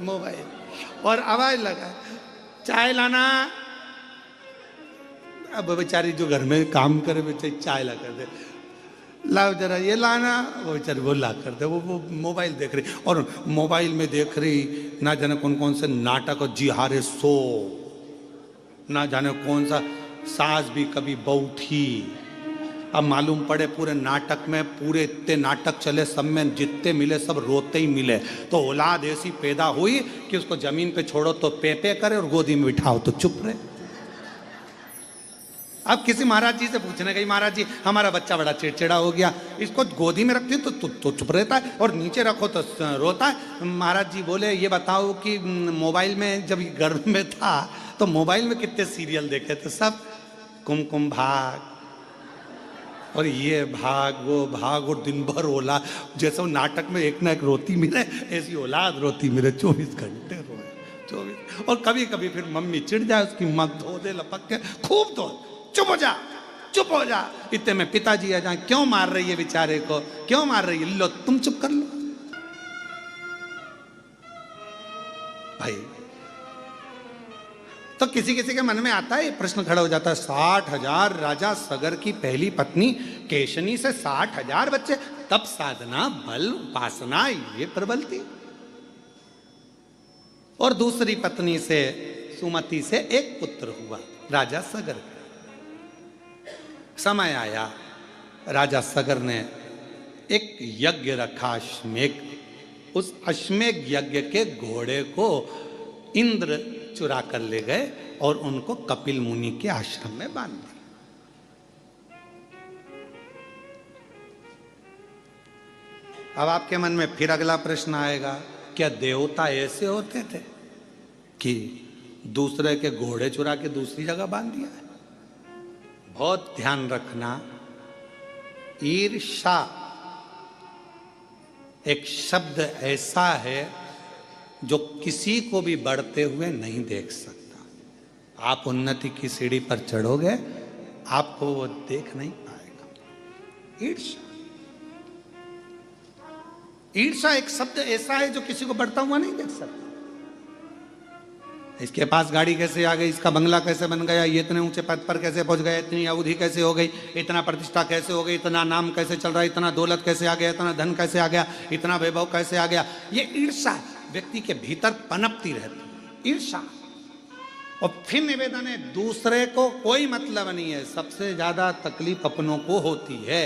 Mobile, और आवाज लगा चाय लाना। अब बेचारी जो घर में काम करे बेचारी चाय ला कर दे, लाओ जरा ये लाना, वो बेचारी वो ला कर दे। वो मोबाइल देख रही, और मोबाइल में देख रही ना जाने कौन कौन से नाटक, और जी हारे सो, ना जाने कौन सा सास भी कभी बहू थी। अब मालूम पड़े पूरे नाटक में, पूरे इतने नाटक चले, सब में जितने मिले सब रोते ही मिले। तो औलाद ऐसी पैदा हुई कि उसको जमीन पे छोड़ो तो पे करे, और गोदी में बिठाओ तो चुप रहे। अब किसी महाराज जी से पूछने गई, महाराज जी हमारा बच्चा बड़ा चिड़चिड़ा हो गया, इसको गोदी में रखती तो चुप रहता है, और नीचे रखो तो रोता है। महाराज जी बोले ये बताओ कि मोबाइल में जब गर्भ में था तो मोबाइल में कितने सीरियल देखे थे? सब कुमकुम भाग, और ये भाग वो भाग, और दिन भर औलाद, जैसे नाटक में एक ना एक रोती मिले, ऐसी औलाद रोती मिले, 24 घंटे रोए 24। और कभी कभी फिर मम्मी चिढ़ जाए, उसकी मग धो दे लपक के, खूब धो, चुप हो जा चुप हो जा। इतने में पिताजी आ जाए, क्यों मार रही है बेचारे को, क्यों मार रही है? लो तुम चुप कर लो भाई। तो किसी किसी के मन में आता है, प्रश्न खड़ा हो जाता है, 60,000 राजा सगर की पहली पत्नी केशनी से 60,000 बच्चे, तब साधना बल उपासना ये प्रबल थी। और दूसरी पत्नी से सुमति से एक पुत्र हुआ राजा सगर का। समय आया, राजा सगर ने एक यज्ञ रखा, अश्वमेघ। उस अश्वमेघ यज्ञ के घोड़े को इंद्र चुरा कर ले गए और उनको कपिल मुनि के आश्रम में बांध दिया। अब आपके मन में फिर अगला प्रश्न आएगा, क्या देवता ऐसे होते थे कि दूसरे के घोड़े चुरा के दूसरी जगह बांध दिया है? बहुत ध्यान रखना, ईर्ष्या एक शब्द ऐसा है जो किसी को भी बढ़ते हुए नहीं देख सकता। आप उन्नति की सीढ़ी पर चढ़ोगे, आपको वो देख नहीं पाएगा। ईर्ष्या, ईर्ष्या एक शब्द ऐसा है जो किसी को बढ़ता हुआ नहीं देख सकता। इसके पास गाड़ी कैसे आ गई, इसका बंगला कैसे बन गया, ये इतने ऊंचे पद पर कैसे पहुंच गया, इतनी अवधि कैसे हो गई, इतना प्रतिष्ठा कैसे हो गई, इतना नाम कैसे चल रहा है, इतना दौलत कैसे आ गया, इतना धन कैसे आ गया, इतना वैभव कैसे आ गया। ये ईर्ष्या व्यक्ति के भीतर पनपती रहती है, ईर्ष्या। और फिर निवेदन है, दूसरे को कोई मतलब नहीं है, सबसे ज्यादा तकलीफ अपनों को होती है।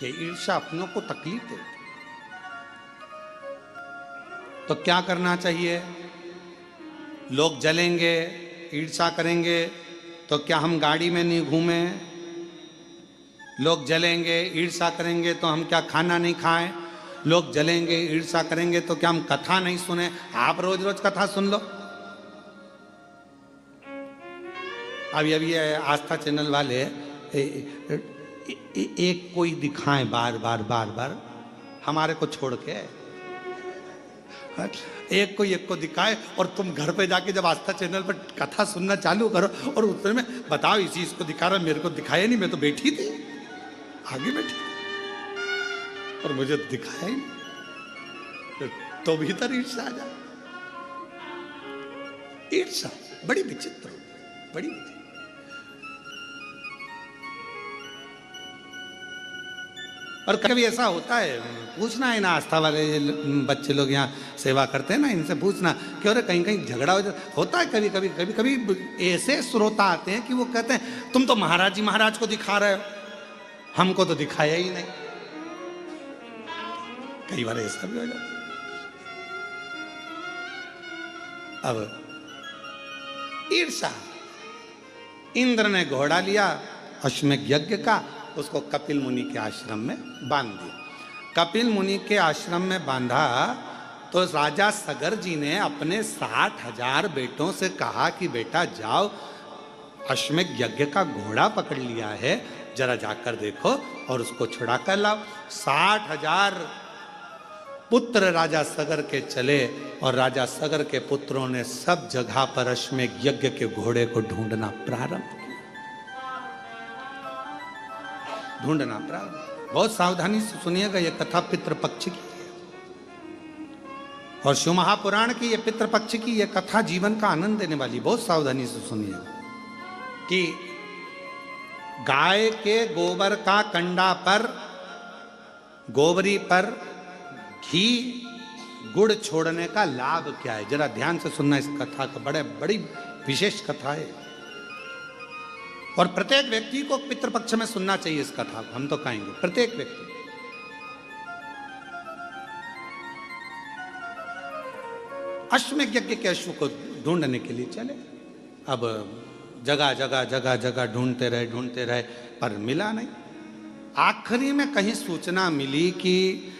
ये ईर्ष्या अपनों को तकलीफ देती। तो क्या करना चाहिए? लोग जलेंगे, ईर्ष्या करेंगे, तो क्या हम गाड़ी में नहीं घूमें? लोग जलेंगे, ईर्ष्या करेंगे, तो हम क्या खाना नहीं खाएं? लोग जलेंगे, ईर्ष्या करेंगे, तो क्या हम कथा नहीं सुने? आप रोज रोज कथा सुन लो। अभी अभी आस्था चैनल वाले एक कोई दिखाएं बार बार बार बार, हमारे को छोड़ के एक को दिखाए, और तुम घर पे जाके जब आस्था चैनल पर कथा सुनना चालू करो, और उसमें में बताओ इसी इसको दिखा रहा, मेरे को दिखाया नहीं, मैं तो बैठी थी, आगे बैठी, और मुझे दिखाया ही नहीं, तो भीतर ईर्ष्या आ जाए। ईर्ष्या बड़ी विचित्र, बड़ी विचित्र। और कभी ऐसा होता है, पूछना है ना, आस्था वाले बच्चे लोग यहाँ सेवा करते हैं ना, इनसे पूछना कि अरे कहीं कहीं झगड़ा होता है। कभी कभी कभी कभी ऐसे श्रोता आते हैं कि वो कहते हैं तुम तो महाराज जी महाराज को दिखा रहे हो, हमको तो दिखाया ही नहीं। कई बार ऐसा भी हो जाता है। अब ईर्ष्या, इंद्र ने घोड़ा लिया अश्वमेध यज्ञ का, उसको कपिल मुनि के आश्रम में बांध दिया। कपिल मुनि के आश्रम में बांधा तो राजा सगर जी ने अपने 60,000 बेटों से कहा कि बेटा जाओ, अश्वमेध यज्ञ का घोड़ा पकड़ लिया है, जरा जाकर देखो और उसको छुड़ा कर लाओ। 60,000 पुत्र राजा सगर के चले, और राजा सगर के पुत्रों ने सब जगह पर अश्वमेध यज्ञ के घोड़े को ढूंढना प्रारंभ किया। ढूंढना प्रारंभ। बहुत सावधानी से सुनिएगा, यह कथा पितृपक्ष की है। और शिव महापुराण की ये पितृपक्ष की ये कथा जीवन का आनंद देने वाली, बहुत सावधानी से सुनिए कि गाय के गोबर का कंडा पर, गोबरी पर घी गुड़ छोड़ने का लाभ क्या है, जरा ध्यान से सुनना इस कथा को, बड़ी विशेष कथा है और प्रत्येक व्यक्ति को पितृपक्ष में सुनना चाहिए इस कथा को। हम तो कहेंगे प्रत्येक व्यक्ति। अश्वमेध यज्ञ के अश्व को ढूंढने के लिए चले। अब जगह ढूंढते रहे पर मिला नहीं। आखिरी में कहीं सूचना मिली कि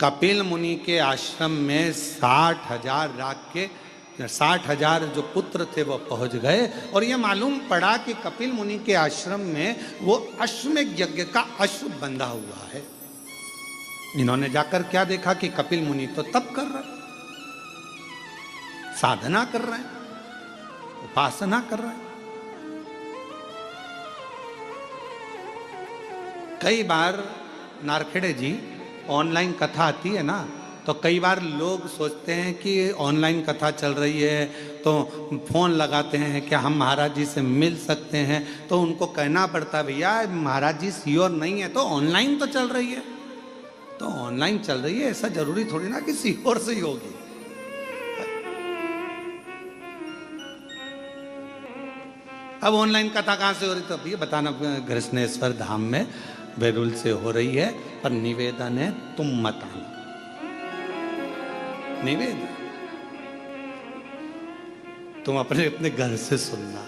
कपिल मुनि के आश्रम में 60,000 जो पुत्र थे वो पहुंच गए और ये मालूम पड़ा कि कपिल मुनि के आश्रम में वो अश्वमेध यज्ञ का अश्व बंधा हुआ है। इन्होंने जाकर क्या देखा कि कपिल मुनि तो तप कर रहे, साधना कर रहे हैं, उपासना कर रहे हैं। कई बार नारखेड़े जी ऑनलाइन कथा आती है ना, तो कई बार लोग सोचते हैं कि ऑनलाइन कथा चल रही है तो फोन लगाते हैं क्या हम महाराज जी से मिल सकते हैं, तो उनको कहना पड़ता है भैया महाराज जी श्योर नहीं है तो ऑनलाइन तो चल रही है, तो ऑनलाइन चल रही है, ऐसा जरूरी थोड़ी ना कि श्योर से ही होगी। अब ऑनलाइन कथा कहां से हो रही, तो भैया बताना कृष्णेश्वर धाम में बेरुल से हो रही है, पर निवेदन है तुम मत आना। निवेदन तुम अपने अपने घर से सुनना।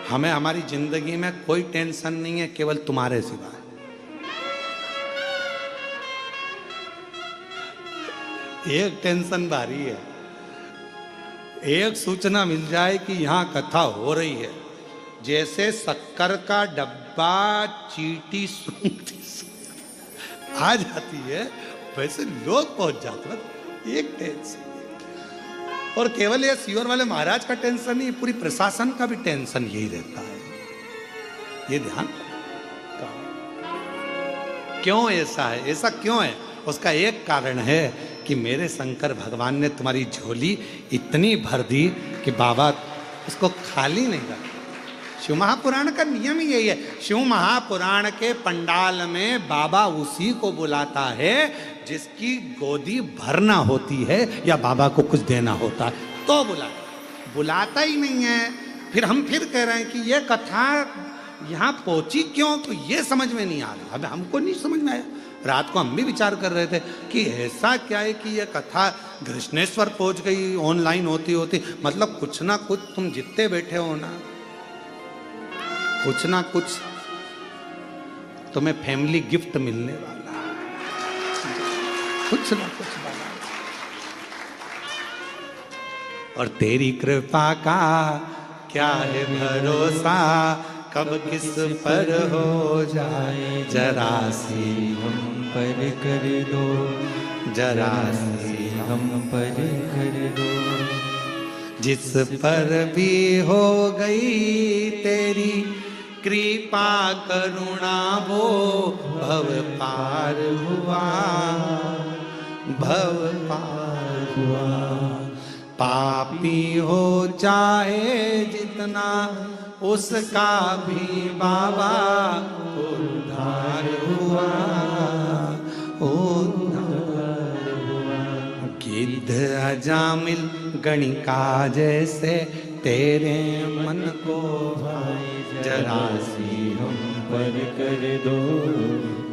हमें हमारी जिंदगी में कोई टेंशन नहीं है केवल तुम्हारे सिवाय। एक टेंशन भारी है, एक सूचना मिल जाए कि यहां कथा हो रही है, जैसे शक्कर का डब्बा चीटी सूंघती आ जाती है वैसे लोग पहुंच जाते हैं। एक टेंशन, और केवल ये सीवर वाले महाराज का टेंशन नहीं, पूरी प्रशासन का भी टेंशन यही रहता है। ये ध्यान क्यों ऐसा है, ऐसा क्यों है? उसका एक कारण है कि मेरे शंकर भगवान ने तुम्हारी झोली इतनी भर दी कि बाबा उसको खाली नहीं रखा। शिव महापुराण का नियम ही यही है। शिव महापुराण के पंडाल में बाबा उसी को बुलाता है जिसकी गोदी भरना होती है या बाबा को कुछ देना होता है तो बुलाता ही नहीं है। फिर हम फिर कह रहे हैं कि ये कथा यहाँ पहुंची क्यों, तो ये समझ में नहीं आ रहा। अब हमको नहीं समझ में आया। रात को हम भी विचार कर रहे थे कि ऐसा क्या है कि ये कथा कृष्णेश्वर पहुंच गई ऑनलाइन होती, मतलब कुछ ना कुछ तुम जितने बैठे हो ना, कुछ ना कुछ तुम्हें फैमिली गिफ्ट मिलने वाला है, कुछ ना कुछ वाला। और तेरी कृपा का क्या है भरोसा, कब किस पर हो जाए, जरा सी हम पर कर दो, जरा सी हम पर कर दो। जिस पर भी हो गई तेरी कृपा करुणा वो भव पार हुआ, भव पार हुआ। पापी हो चाहे जितना उसका भी बाबा उद्धार हुआ, उद्धार हुआ। गिद्ध अजामिल गणिका जैसे तेरे मन को भाई, जरा सी हम पर कर दो,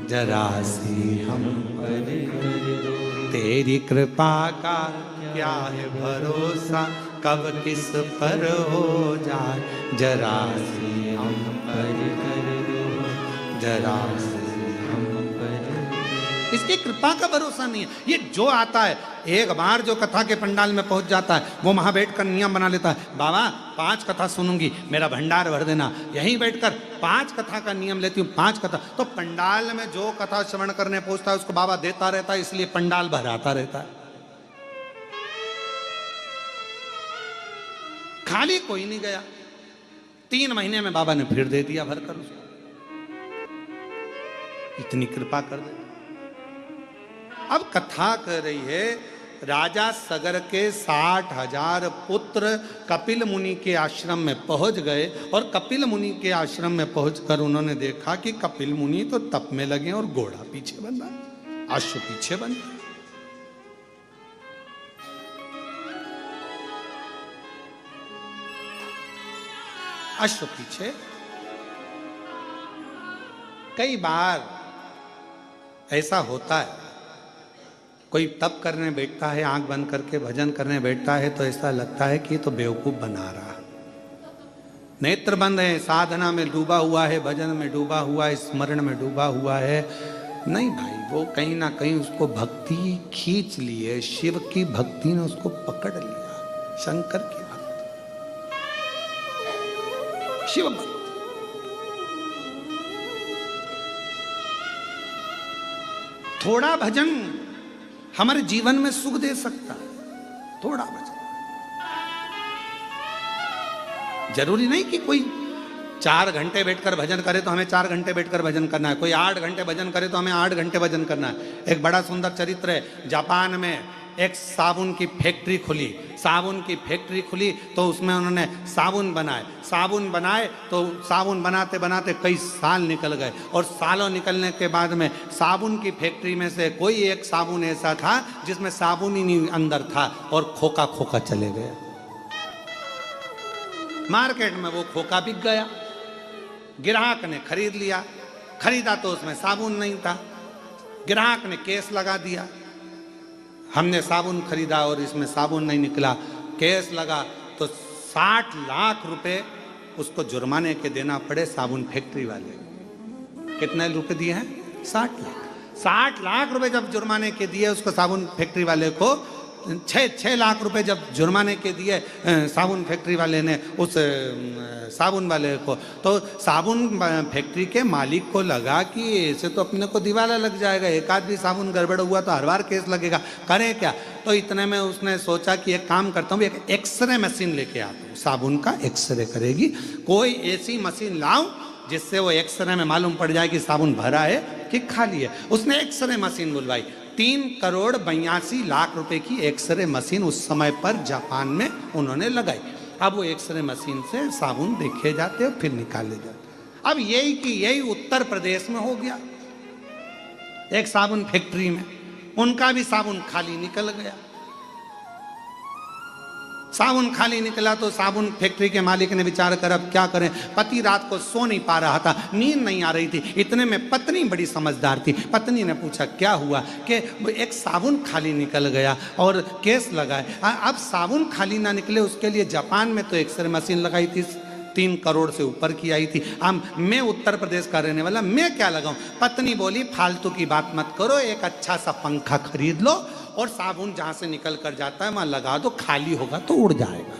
जरा सी हम पर कर दो। तेरी कृपा का क्या है भरोसा, कब किस पर हो जाए, जरा सी हम पर कर दो, जरा सी हम पर। इसकी कृपा का भरोसा नहीं है। ये जो आता है एक बार जो कथा के पंडाल में पहुंच जाता है वो वहां बैठकर नियम बना लेता है, बाबा 5 कथा सुनूंगी, मेरा भंडार भर देना। यहीं बैठकर 5 कथा का नियम लेती हूँ, 5 कथा। तो पंडाल में जो कथा श्रवण करने पहुंचता है उसको बाबा देता रहता है, इसलिए पंडाल भराता रहता है। खाली कोई नहीं गया। 3 महीने में बाबा ने फिर दे दिया भरकर उसको। इतनी कृपा कर दे। अब कथा कर रही है, राजा सगर के 60,000 पुत्र कपिल मुनि के आश्रम में पहुंच गए और कपिल मुनि के आश्रम में पहुंचकर उन्होंने देखा कि कपिल मुनि तो तप में लगे और घोड़ा पीछे बन रहा है, अश्व पीछे बन रहा है। अश्व पीछे। कई बार ऐसा होता है, कोई तप करने बैठता है, आंख बंद करके भजन करने बैठता है तो ऐसा लगता है कि ये तो बेवकूफ बना रहा। नेत्र बंद है, साधना में डूबा हुआ है, भजन में डूबा हुआ है, स्मरण में डूबा हुआ है। नहीं भाई, वो कहीं ना कहीं उसको भक्ति खींच ली है, शिव की भक्ति ने उसको पकड़ लिया, शंकर की भक्ति, शिव भक्ति। थोड़ा भजन हमारे जीवन में सुख दे सकता है, थोड़ा भजन। जरूरी नहीं कि कोई 4 घंटे बैठकर भजन करे तो हमें 4 घंटे बैठकर भजन करना है, कोई 8 घंटे भजन करे तो हमें 8 घंटे भजन करना है। एक बड़ा सुंदर चरित्र है, जापान में एक साबुन की फैक्ट्री खुली। साबुन की फैक्ट्री खुली तो उसमें उन्होंने साबुन बनाए तो साबुन बनाते बनाते कई साल निकल गए और सालों निकलने के बाद में साबुन की फैक्ट्री में से कोई एक साबुन ऐसा था जिसमें साबुन ही नहीं अंदर था और खोखा खोखा चले गया। मार्केट में वो खोखा बिक गया, ग्राहक ने खरीद लिया, खरीदा तो उसमें साबुन नहीं था, ग्राहक ने केस लगा दिया, हमने साबुन खरीदा और इसमें साबुन नहीं निकला। केस लगा तो 60 लाख रुपए उसको जुर्माने के देना पड़े साबुन फैक्ट्री वाले। कितने रुपए दिए हैं? 60 लाख। 60 लाख रुपए जब जुर्माने के दिए उसको साबुन फैक्ट्री वाले को, 6 लाख रुपए जब जुर्माने के दिए साबुन फैक्ट्री वाले ने उस साबुन वाले को, तो साबुन फैक्ट्री के मालिक को लगा कि ऐसे तो अपने को दिवाला लग जाएगा, एक आध भी साबुन गड़बड़ हुआ तो हर बार केस लगेगा, करें क्या। तो इतने में उसने सोचा कि एक काम करता हूँ, एक एक्सरे मशीन लेके आता हूँ, साबुन का एक्सरे करेगी। कोई ऐसी मशीन लाऊं जिससे वो एक्सरे में मालूम पड़ जाए कि साबुन भरा है कि खाली है। उसने एक्सरे मशीन बुलवाई। 3,82,00,000 रुपए की एक्सरे मशीन उस समय पर जापान में उन्होंने लगाई। अब वो एक्सरे मशीन से साबुन देखे जाते और फिर निकाले जाते। अब यही कि यही उत्तर प्रदेश में हो गया, एक साबुन फैक्ट्री में उनका भी साबुन खाली निकल गया। साबुन खाली निकला तो साबुन फैक्ट्री के मालिक ने विचार कर अब क्या करें। पति रात को सो नहीं पा रहा था, नींद नहीं आ रही थी। इतने में पत्नी बड़ी समझदार थी, पत्नी ने पूछा क्या हुआ, कि एक साबुन खाली निकल गया और केस लगाए। अब साबुन खाली ना निकले उसके लिए जापान में तो एक्सरे मशीन लगाई थी, 3 करोड़ से ऊपर की आई थी। अब मैं उत्तर प्रदेश का रहने वाला, मैं क्या लगाऊं। पत्नी बोली फालतू की बात मत करो, एक अच्छा सा पंखा खरीद लो और साबुन जहां से निकल कर जाता है वहां लगा दो, खाली होगा तो उड़ जाएगा।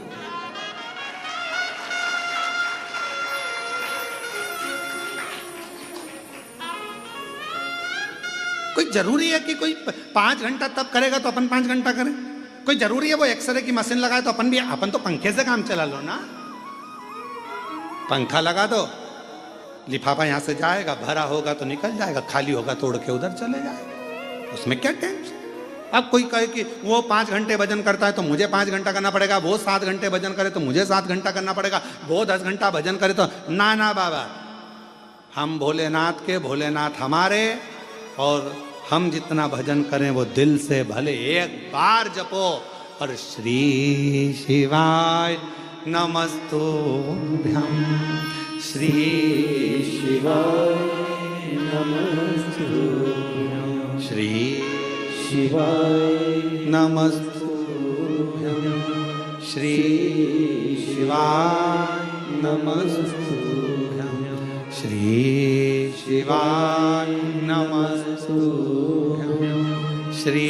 कोई जरूरी है कि कोई 5 घंटा तब करेगा तो अपन 5 घंटा करें? कोई जरूरी है वो एक्सरे की मशीन लगाए तो अपन तो पंखे से काम चला लो ना। पंखा लगा दो, लिफाफा यहां से जाएगा, भरा होगा तो निकल जाएगा, खाली होगा तो उड़ के उधर चले जाएगा, उसमें क्या टेंशन। अब कोई कहे कि वो 5 घंटे भजन करता है तो मुझे 5 घंटा करना पड़ेगा, वो 7 घंटे भजन करे तो मुझे 7 घंटा करना पड़ेगा, वो 10 घंटा भजन करे तो ना बाबा, हम भोलेनाथ के, भोलेनाथ हमारे, और हम जितना भजन करें वो दिल से भले एक बार जपो और श्री शिवाय नमस्तुभ्यं, श्री शिवाय नमस्तुभ्यं, श्री शिवाय नमस्तुभ्यं, श्री शिवाय नमस्तुभ्यं, श्री शिवाय नमस्तुभ्यं, श्री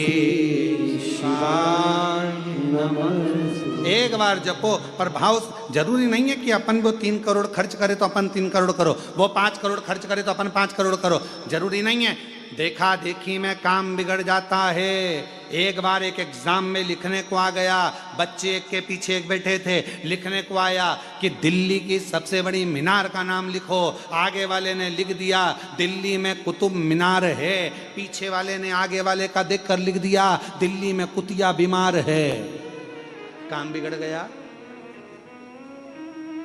शिवाय नमस्तुभ्यं। एक बार जपो। पर भाव जरूरी नहीं है कि अपन वो 3 करोड़ खर्च करे तो अपन 3 करोड़ करो, वो 5 करोड़ खर्च करे तो अपन 5 करोड़ करो, जरूरी नहीं है। देखा देखी में काम बिगड़ जाता है। एक बार एक एग्जाम में लिखने को आ गया, बच्चे एक के पीछे एक बैठे थे, लिखने को आया कि दिल्ली की सबसे बड़ी मीनार का नाम लिखो। आगे वाले ने लिख दिया दिल्ली में कुतुब मीनार है, पीछे वाले ने आगे वाले का देखकर लिख दिया दिल्ली में कुतिया बीमार है। काम बिगड़ गया।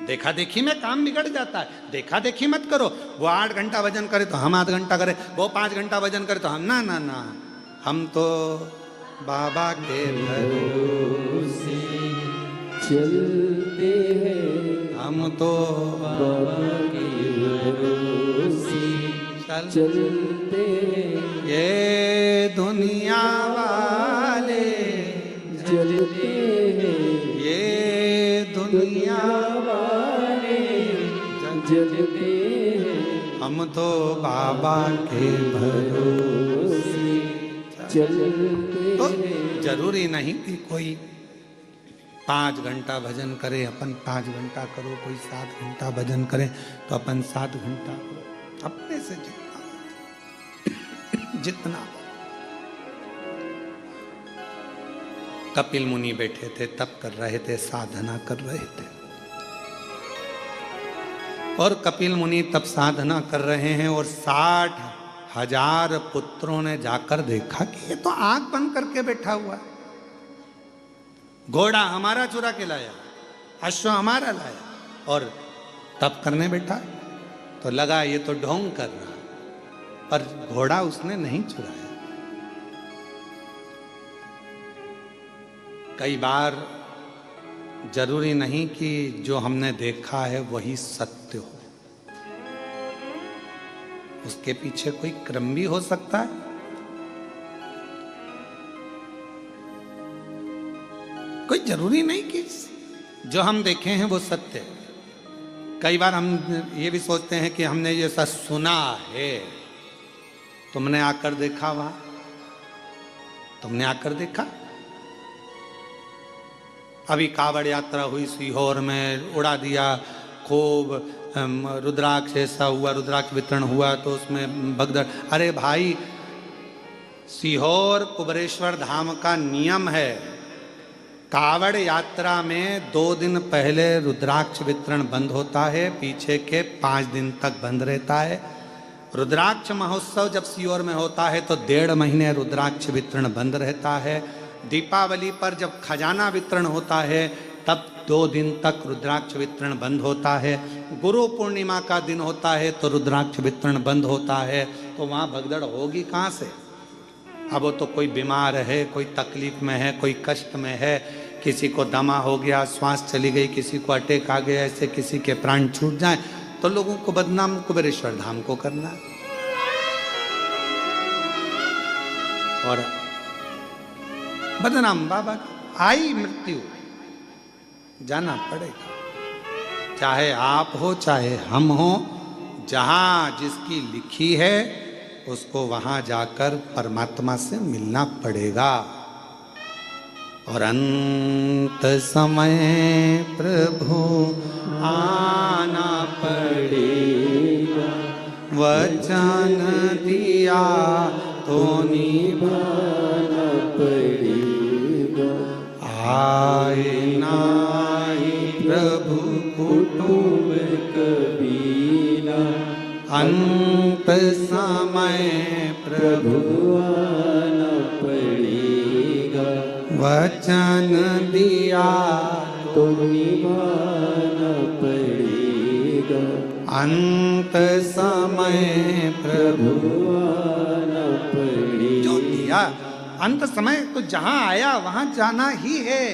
देखा देखी में काम बिगड़ जाता है। देखा देखी मत करो। वो 8 घंटा वजन करे तो हम 8 घंटा करें, वो 5 घंटा वजन करे तो हम ना ना ना, हम तो बाबा के भरोसे चलते हैं, हम तो बाबा के भरोसे चलते हैं। ये दुनिया वाले चलते हैं, ये दुनिया वाले चलते हैं। हम तो बाबा के भरोसे चलते तो हैं। जरूरी नहीं कि कोई 5 घंटा भजन करे अपन 5 घंटा करो, कोई 7 घंटा भजन करे तो अपन 7 घंटा करो, अपने से जितना कपिल मुनि बैठे थे, तप कर रहे थे, साधना कर रहे थे। और कपिल मुनि तब साधना कर रहे हैं और 60,000 पुत्रों ने जाकर देखा कि ये तो आंख बंद करके बैठा हुआ है। घोड़ा हमारा चुरा के लाया, अश्व हमारा लाया और तप करने बैठा। तो लगा ये तो ढोंग कर रहा, पर घोड़ा उसने नहीं चुराया। कई बार जरूरी नहीं कि जो हमने देखा है वही सत्य हो, उसके पीछे कोई क्रम भी हो सकता है। कोई जरूरी नहीं कि जो हम देखे हैं वो सत्य है। कई बार हम ये भी सोचते हैं कि हमने ये सब सुना है। तुमने आकर देखा वहां, तुमने आकर देखा। अभी कावड़ यात्रा हुई सीहोर में, उड़ा दिया खूब रुद्राक्ष, ऐसा हुआ, रुद्राक्ष वितरण हुआ तो उसमें भगदड़। अरे भाई, सीहोर कुबरेश्वर धाम का नियम है, कावड़ यात्रा में 2 दिन पहले रुद्राक्ष वितरण बंद होता है, पीछे के 5 दिन तक बंद रहता है। रुद्राक्ष महोत्सव जब सीहोर में होता है तो 1.5 महीने रुद्राक्ष वितरण बंद रहता है। दीपावली पर जब खजाना वितरण होता है तब 2 दिन तक रुद्राक्ष वितरण बंद होता है। गुरु पूर्णिमा का दिन होता है तो रुद्राक्ष वितरण बंद होता है। तो वहाँ भगदड़ होगी कहाँ से? अब वो तो कोई बीमार है, कोई तकलीफ में है, कोई कष्ट में है, किसी को दमा हो गया, श्वास चली गई, किसी को अटैक आ गया, ऐसे किसी के प्राण छूट जाए तो लोगों को बदनाम कुबेरेश्वर धाम को करना। और बदनाम बाबा, आई मृत्यु जाना पड़ेगा, चाहे आप हो चाहे हम हो। जहां जिसकी लिखी है उसको वहां जाकर परमात्मा से मिलना पड़ेगा। और अंत समय प्रभु आना पड़ेगा, वचन दिया तो निभाना पड़ेगा। आए नाई प्रभु कुटुंब कबीला, अंत समय प्रभु आना पड़ेगा। वचन दिया तो निभाना पड़ेगा। अंत समय प्रभु आना पड़ेगा। जो दिया अंत समय तो जहां आया वहां जाना ही है,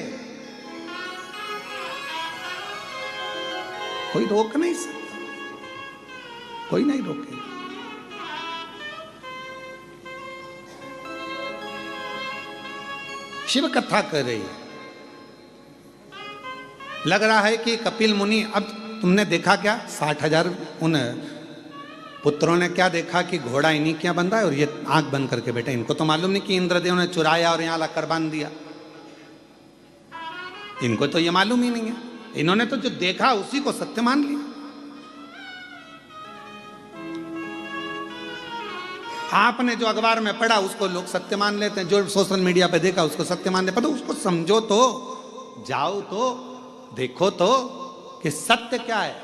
कोई रोक नहीं सकता, कोई नहीं रोकेगा। शिव कथा कर रही है, लग रहा है कि कपिल मुनि, अब तुमने देखा क्या 60,000 उन पुत्रों ने क्या देखा कि घोड़ा इन्हीं क्या बंधा है और ये आंख बंद करके बैठे। इनको तो मालूम नहीं कि इंद्रदेव ने चुराया और यहां लाकर बांध दिया, इनको तो ये मालूम ही नहीं है। इन्होंने तो जो देखा उसी को सत्य मान लिया। आपने जो अखबार में पढ़ा उसको लोग सत्य मान लेते हैं, जो सोशल मीडिया पे देखा उसको सत्य मान लेते, पर उसको समझो तो, जाओ तो, देखो तो कि सत्य क्या है।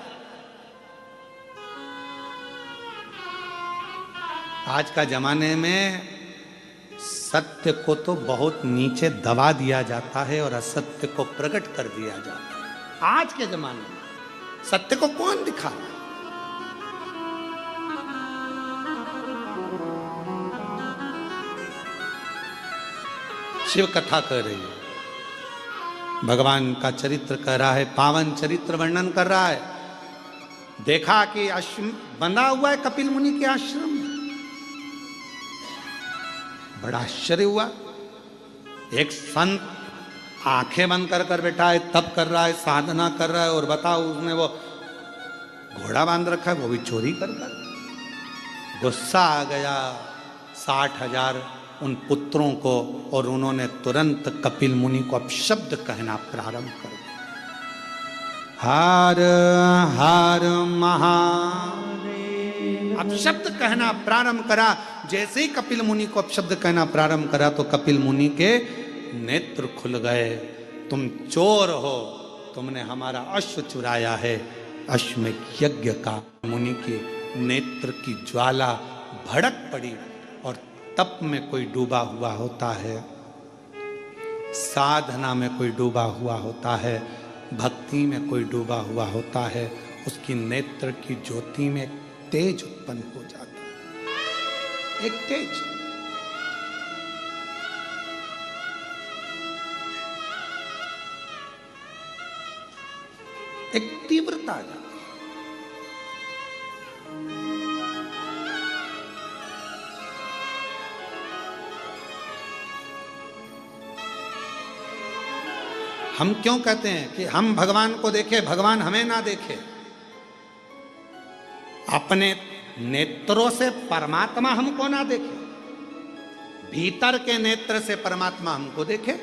आज का जमाने में सत्य को तो बहुत नीचे दबा दिया जाता है और असत्य को प्रकट कर दिया जाता है। आज के जमाने में सत्य को कौन दिखा रहा है? शिव कथा कर रही है, भगवान का चरित्र कर रहा है, पावन चरित्र वर्णन कर रहा है। देखा कि आश्रम बंधा हुआ है कपिल मुनि के आश्रम में, बड़ा आश्चर्य हुआ। एक संत आंखें बंद कर कर बैठा है, तप कर रहा है, साधना कर रहा है, और बताओ उसने वो घोड़ा बांध रखा है, वो भी चोरी कर कर। गुस्सा आ गया 60,000 उन पुत्रों को, और उन्होंने तुरंत कपिल मुनि को अपशब्द कहना प्रारंभ कर दिया। हार हार महादेव, अपशब्द कहना प्रारंभ करा। जैसे ही कपिल मुनि को अपशब्द कहना प्रारंभ करा तो कपिल मुनि के नेत्र खुल गए। तुम चोर हो, तुमने हमारा अश्व चुराया है। अश्वमेध यज्ञ का मुनि के नेत्र की ज्वाला भड़क पड़ी, और तप में कोई डूबा हुआ होता है, साधना में कोई डूबा हुआ होता है, भक्ति में कोई डूबा हुआ होता है, उसकी नेत्र की ज्योति में तेज उत्पन्न हो जाता है, एक तेज। एक तीव्रता आ जाती है। हम क्यों कहते हैं कि हम भगवान को देखें, भगवान हमें ना देखे? अपने नेत्रों से परमात्मा हमको ना देखे, भीतर के नेत्र से परमात्मा हमको देखे।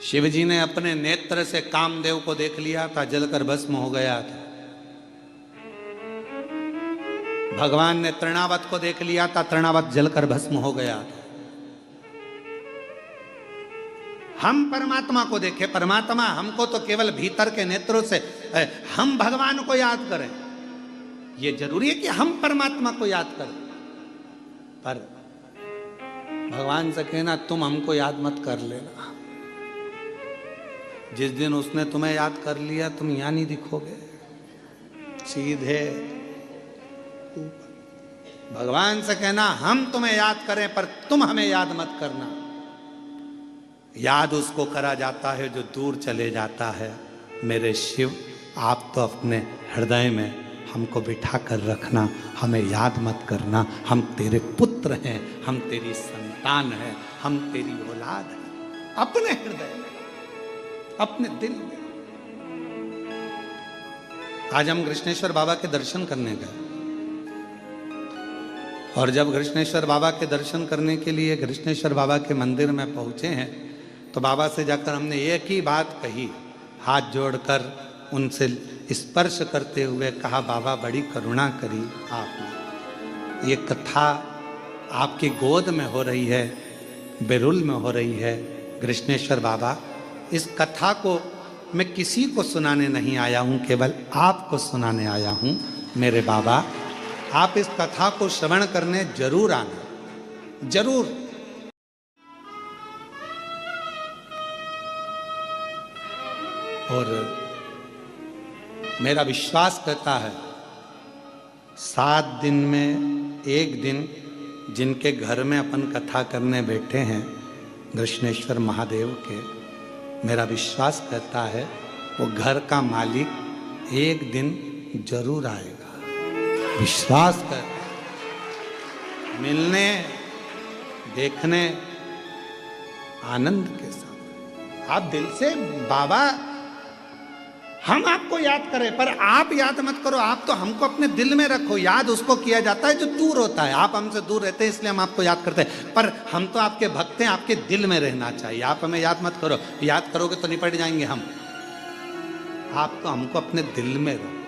शिव जी ने अपने नेत्र से कामदेव को देख लिया था, जलकर भस्म हो गया था। भगवान ने तृणावत को देख लिया था, तृणावत जलकर भस्म हो गया था। हम परमात्मा को देखें, परमात्मा हमको तो केवल भीतर के नेत्रों से, हम भगवान को याद करें। ये जरूरी है कि हम परमात्मा को याद करें, पर भगवान से कहना तुम हमको याद मत कर लेना। जिस दिन उसने तुम्हें याद कर लिया तुम यहां नहीं दिखोगे, सीधे भगवान से कहना हम तुम्हें याद करें पर तुम हमें याद मत करना। याद उसको करा जाता है जो दूर चले जाता है। मेरे शिव, आप तो अपने हृदय में हमको बिठा कर रखना, हमें याद मत करना। हम तेरे पुत्र हैं, हम तेरी संतान हैं, हम तेरी औलाद हैं। अपने हृदय में, अपने दिल में। आज हम कृष्णेश्वर बाबा के दर्शन करने गए, और जब कृष्णेश्वर बाबा के दर्शन करने के लिए कृष्णेश्वर बाबा के मंदिर में पहुंचे हैं तो बाबा से जाकर हमने एक ही बात कही, हाथ जोड़कर उनसे स्पर्श करते हुए कहा, बाबा बड़ी करुणा करी आपने। ये कथा आपकी गोद में हो रही है, बेरुल में हो रही है। कृष्णेश्वर बाबा, इस कथा को मैं किसी को सुनाने नहीं आया हूँ, केवल आपको सुनाने आया हूँ। मेरे बाबा, आप इस कथा को श्रवण करने जरूर आना, जरूर। और मेरा विश्वास कहता है 7 दिन में एक दिन जिनके घर में अपन कथा करने बैठे हैं कृष्णेश्वर महादेव के, मेरा विश्वास कहता है वो घर का मालिक एक दिन जरूर आएगा। विश्वास कर, मिलने, देखने, आनंद के साथ। आप दिल से, बाबा हम आपको याद करें पर आप याद मत करो, आप तो हमको अपने दिल में रखो। याद उसको किया जाता है जो दूर होता है। आप हमसे दूर रहते हैं इसलिए हम आपको याद करते हैं, पर हम तो आपके भक्त हैं, आपके दिल में रहना चाहिए। आप हमें याद मत करो, याद करोगे तो निपट जाएंगे हम। आप तो हमको अपने दिल में रखो।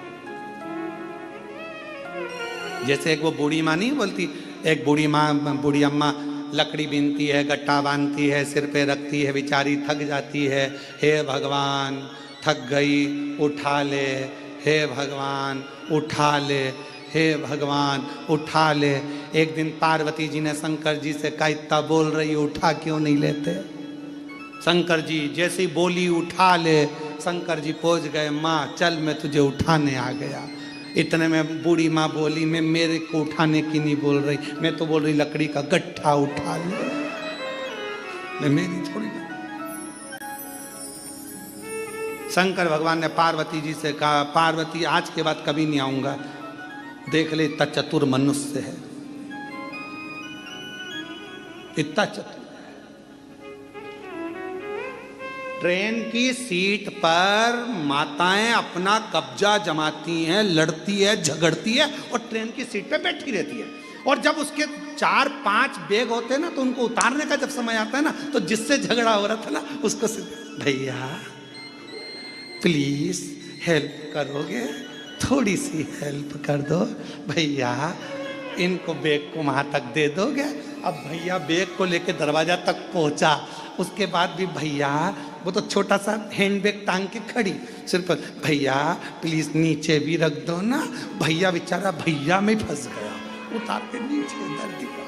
जैसे एक वो बूढ़ी माँ नहीं बोलती, एक बूढ़ी माँ, बूढ़ी अम्मा लकड़ी बीनती है, गट्टा बांधती है, सिर पे रखती है, बेचारी थक जाती है। हे भगवान थक गई, उठा ले, हे भगवान उठा ले, हे भगवान उठा ले। एक दिन पार्वती जी ने शंकर जी से कहा, इतना बोल रही उठा क्यों नहीं लेते? शंकर जी जैसी बोली उठा ले, शंकर जी पहुंच गए, माँ चल मैं तुझे उठाने आ गया। इतने में बूढ़ी माँ बोली, मैं मेरे को उठाने की नहीं बोल रही, मैं तो बोल रही लकड़ी का गट्ठा उठा ले, मैं मेरी थोड़ी ना। शंकर भगवान ने पार्वती जी से कहा, पार्वती आज के बाद कभी नहीं आऊंगा, देख ले इतना चतुर मनुष्य है, इतना चतुर। ट्रेन की सीट पर माताएं अपना कब्जा जमाती हैं, लड़ती है, झगड़ती है और ट्रेन की सीट पे बैठी रहती है। और जब उसके 4-5 बैग होते हैं ना, तो उनको उतारने का जब समय आता है ना, तो जिससे झगड़ा हो रहा था ना उसको, भैया प्लीज हेल्प करोगे, थोड़ी सी हेल्प कर दो भैया, इनको बैग को वहां तक दे दोगे। अब भैया बैग को लेके दरवाजा तक पहुंचा, उसके बाद भी भैया, वो तो छोटा सा हैंड बैग टांग के खड़ी, सिर्फ भैया प्लीज नीचे भी रख दो ना। भैया बेचारा भैया में फंस गया, उतार के नीचे दर्द का।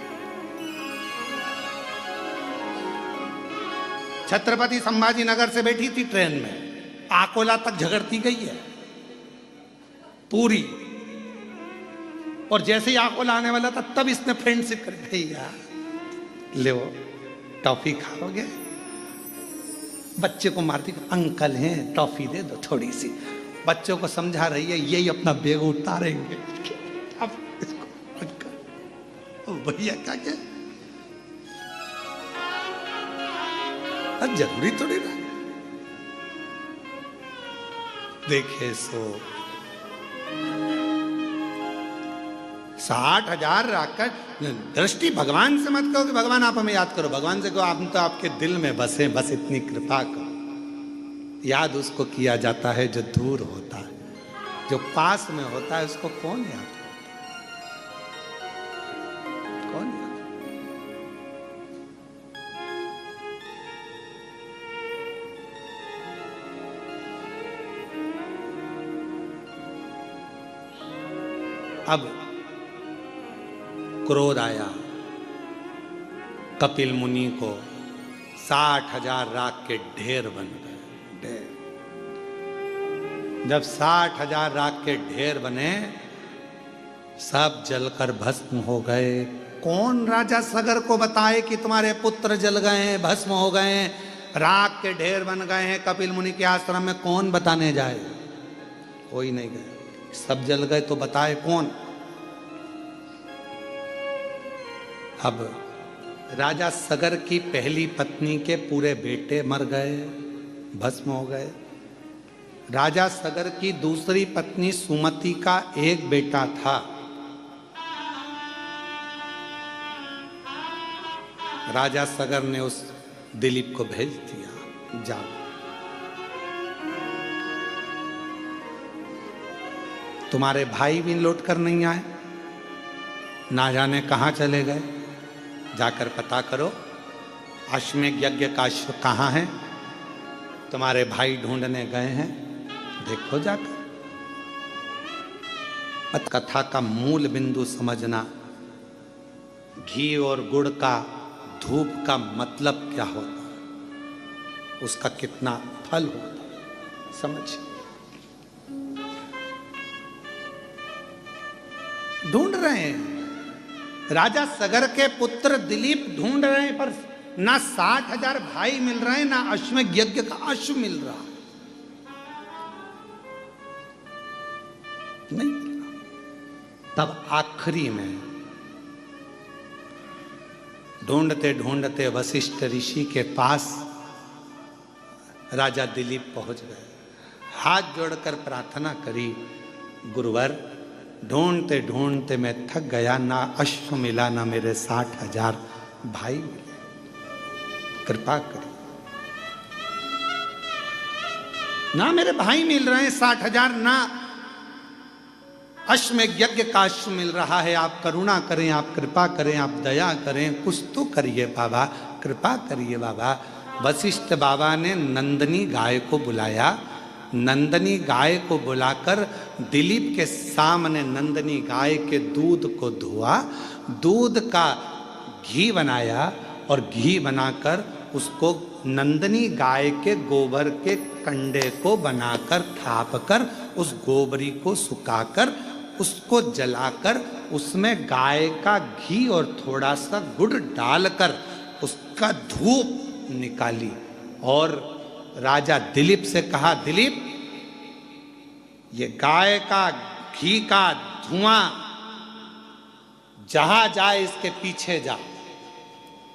छत्रपति संभाजी नगर से बैठी थी ट्रेन में, आकोला तक झगड़ती गई है पूरी। और जैसे ही आकोला आने वाला था तब इसने फ्रेंडशिप कर, भैया ले वो टॉफी खाओगे? बच्चे को मारती, अंकल हैं टॉफी दे दो थोड़ी सी। बच्चों को समझा रही है, यही अपना बैग उतारेंगे। अब इसको भैया क्या क्या, अब जरूरी थोड़ी ना। देखे सो 60,000 रखकर दृष्टि भगवान से मत कहो कि भगवान आप हमें याद करो, भगवान से कहो आप तो आपके दिल में बसे, बस इतनी कृपा करो। याद उसको किया जाता है जो दूर होता है, जो पास में होता है उसको कौन याद करता, कौन याद। अब क्रोध आया कपिल मुनि को, 60,000 राख के ढेर बन गए, ढेर। जब 60,000 राख के ढेर बने, सब जलकर भस्म हो गए। कौन राजा सगर को बताए कि तुम्हारे पुत्र जल गए हैं, भस्म हो गए हैं, राख के ढेर बन गए हैं कपिल मुनि के आश्रम में? कौन बताने जाए? कोई नहीं गए। सब जल गए तो बताए कौन? अब राजा सगर की पहली पत्नी के पूरे बेटे मर गए, भस्म हो गए। राजा सगर की दूसरी पत्नी सुमति का एक बेटा था, राजा सगर ने उस दिलीप को भेज दिया, जाओ। तुम्हारे भाई भी लौट कर नहीं आए, ना जाने कहाँ चले गए, जाकर पता करो। अश्वमेध यज्ञ का अश्व कहाँ है? तुम्हारे भाई ढूंढने गए हैं, देखो जाकर। कथा का मूल बिंदु समझना, घी और गुड़ का, धूप का मतलब क्या होता है, उसका कितना फल होता है, समझ। ढूंढ रहे हैं, राजा सगर के पुत्र दिलीप ढूंढ रहे हैं, पर ना 60,000 भाई मिल रहे हैं, ना अश्वमेध यज्ञ का अश्व मिल रहा, नहीं मिल रहा। तब आखिरी में ढूंढते ढूंढते वशिष्ठ ऋषि के पास राजा दिलीप पहुंच गए, हाथ जोड़कर प्रार्थना करी, गुरुवर ढूंढते ढूंढते मैं थक गया, ना अश्व मिला, ना मेरे 60,000 भाई मिले, कृपा करिए। ना मेरे भाई मिल रहे हैं 60,000, ना अश्वमेध यज्ञ का अश्व मिल रहा है, आप करुणा करें, आप कृपा करें, आप दया करें, कुछ तो करिए बाबा, कृपा करिए बाबा। वशिष्ठ बाबा ने नंदनी गाय को बुलाया। नंदनी गाय को बुलाकर दिलीप के सामने नंदनी गाय के दूध को धोआ, दूध का घी बनाया और घी बनाकर उसको नंदनी गाय के गोबर के कंडे को बनाकर थापकर उस गोबरी को सुखाकर उसको जलाकर उसमें गाय का घी और थोड़ा सा गुड़ डालकर उसका धूप निकाली और राजा दिलीप से कहा, दिलीप ये गाय का घी का धुआं जहां जाए इसके पीछे जा,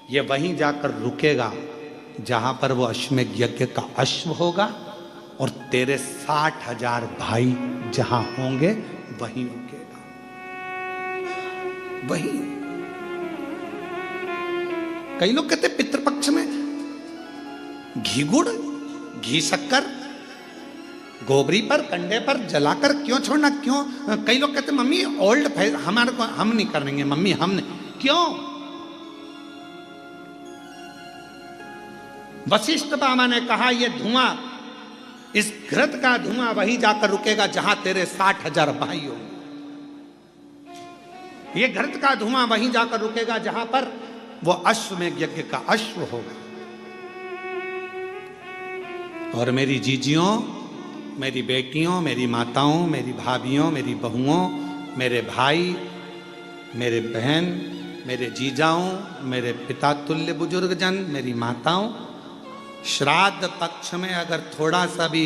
ये वहीं जाकर रुकेगा जहां पर वो अश्वमेध यज्ञ का अश्व होगा और तेरे 60,000 भाई जहां होंगे वहीं रुकेगा, वहीं। कई लोग कहते पितृपक्ष में घी गुड़ घी शक्कर गोबरी पर कंडे पर जलाकर क्यों छोड़ना, क्यों? कई लोग कहते मम्मी ओल्ड फैशन, हमारे को हम नहीं करेंगे मम्मी, हम नहीं, क्यों? वशिष्ठ बाबा ने कहा ये धुआं, इस घृत का धुआं वहीं जाकर रुकेगा जहां तेरे 60,000 भाई होंगे। ये घृत का धुआं वहीं जाकर रुकेगा जहां पर वो अश्वमेध यज्ञ का अश्व होगा। और मेरी जीजियों, मेरी बेटियों, मेरी माताओं, मेरी भाभियों, मेरी बहुओं, मेरे भाई, मेरे बहन, मेरे जीजाओं, मेरे पिता तुल्य बुजुर्गजन, मेरी माताओं, श्राद्ध पक्ष में अगर थोड़ा सा भी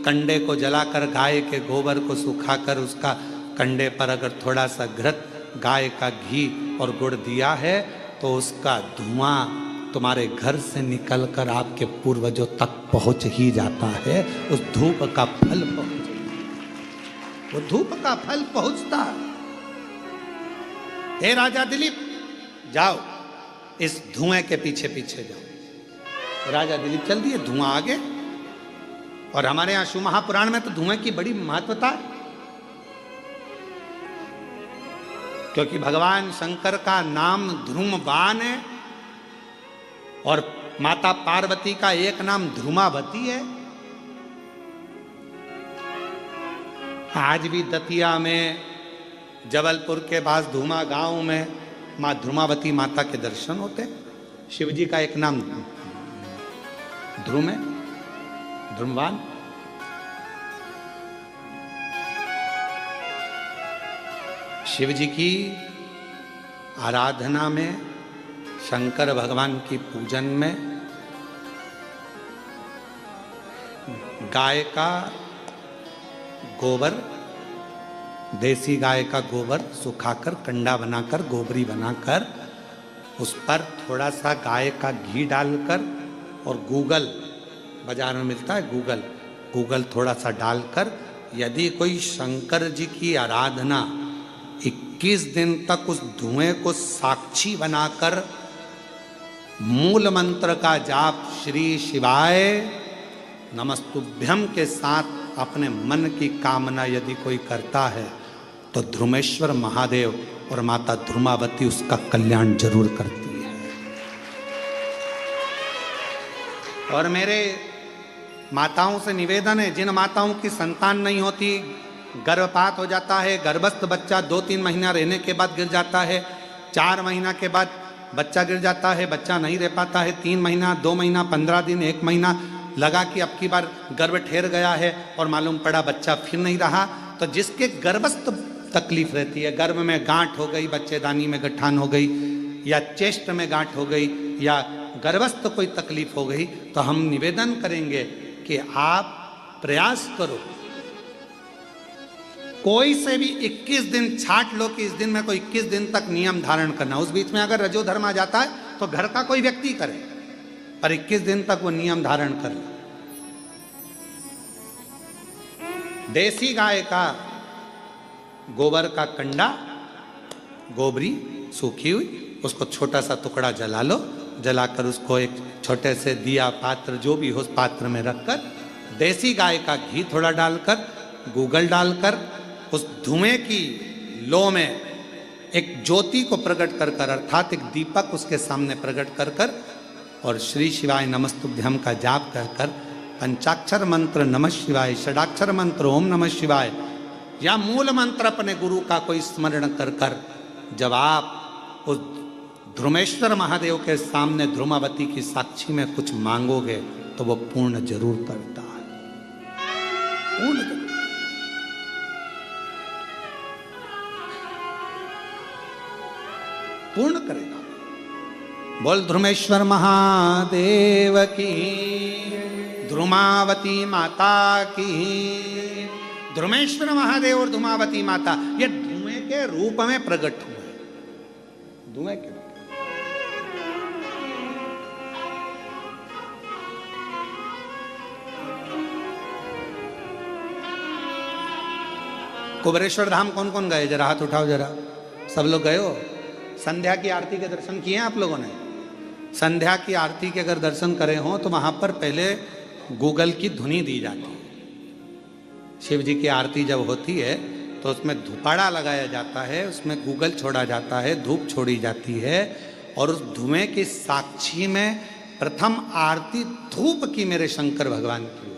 कंडे को जलाकर गाय के गोबर को सुखाकर उसका कंडे पर अगर थोड़ा सा घृत गाय का घी और गुड़ दिया है तो उसका धुआं तुम्हारे घर से निकलकर आपके पूर्वजों तक पहुंच ही जाता है। उस धूप का फल पहुंच, वो धूप का फल पहुंचता। हे राजा दिलीप, जाओ इस धुएं के पीछे पीछे जाओ। राजा दिलीप चल दिए, धुआं आगे। और हमारे यहां शिव महापुराण में तो धुएं की बड़ी महत्वता है, क्योंकि भगवान शंकर का नाम ध्रुमवान है और माता पार्वती का एक नाम ध्रुमावती है। आज भी दतिया में, जबलपुर के पास धूमा गांव में मां ध्रुमावती माता के दर्शन होते। शिव जी का एक नाम ध्रुम है, ध्रुमवान। शिव जी की आराधना में, शंकर भगवान की पूजन में गाय का गोबर, देसी गाय का गोबर सुखाकर कंडा बनाकर गोबरी बनाकर उस पर थोड़ा सा गाय का घी डालकर और गूगल, बाजार में मिलता है गूगल थोड़ा सा डालकर, यदि कोई शंकर जी की आराधना 21 दिन तक उस धुएं को साक्षी बनाकर मूल मंत्र का जाप श्री शिवाय नमस्तुभ्यम के साथ अपने मन की कामना यदि कोई करता है तो ध्रुमेश्वर महादेव और माता ध्रुमावती उसका कल्याण जरूर करती है। और मेरे माताओं से निवेदन है, जिन माताओं की संतान नहीं होती, गर्भपात हो जाता है, गर्भस्थ बच्चा 2-3 महीना रहने के बाद गिर जाता है, 4 महीना के बाद बच्चा गिर जाता है, बच्चा नहीं रह पाता है, 3 महीना, 2 महीना, 15 दिन, 1 महीना लगा कि अब की बार गर्भ ठहर गया है और मालूम पड़ा बच्चा फिर नहीं रहा, तो जिसके गर्भस्थ तकलीफ रहती है, गर्भ में गांठ हो गई, बच्चेदानी में गठान हो गई, या चेस्ट में गांठ हो गई, या गर्भस्थ कोई तकलीफ हो गई, तो हम निवेदन करेंगे कि आप प्रयास करो, कोई से भी 21 दिन छाट लो कि इस दिन में कोई 21 दिन तक नियम धारण करना। उस बीच में अगर रजोधर्म आ जाता है तो घर का कोई व्यक्ति करे, पर 21 दिन तक वो नियम धारण कर ले। देसी गाय का गोबर का कंडा, गोबरी सूखी हुई, उसको छोटा सा टुकड़ा जला लो, जलाकर उसको एक छोटे से दिया पात्र जो भी हो उस पात्र में रखकर देसी गाय का घी थोड़ा डालकर, गूगल डालकर उस धुएं की लो में एक ज्योति को प्रकट कर कर, अर्थात एक दीपक उसके सामने प्रकट कर कर, और श्री शिवाय नमस्तुभ्यम का जाप कर कर, पंचाक्षर मंत्र नमः शिवाय, षडाक्षर मंत्र ओम नमः शिवाय, या मूल मंत्र अपने गुरु का कोई स्मरण कर कर जब आप उस ध्रुमेश्वर महादेव के सामने ध्रुमावती की साक्षी में कुछ मांगोगे तो वो पूर्ण जरूर करता है, पूर्ण जरूर। पूर्ण करेगा। बोल ध्रुमेश्वर महादेव की, ध्रुमावती माता की। ध्रुमेश्वर महादेव और ध्रुमावती माता ये धुएं के रूप में प्रकट हुए, धुएं के रूप। कुबरेश्वर धाम कौन कौन गए? जरा हाथ उठाओ जरा, सब लोग गए हो? संध्या की आरती के दर्शन किए हैं आप लोगों ने? संध्या की आरती के अगर दर्शन करे हों तो वहां पर पहले गूगल की धुनी दी जाती है। शिव जी की आरती जब होती है तो उसमें धुपाड़ा लगाया जाता है, उसमें गूगल छोड़ा जाता है, धूप छोड़ी जाती है, और उस धुएं की साक्षी में प्रथम आरती धूप की मेरे शंकर भगवान की,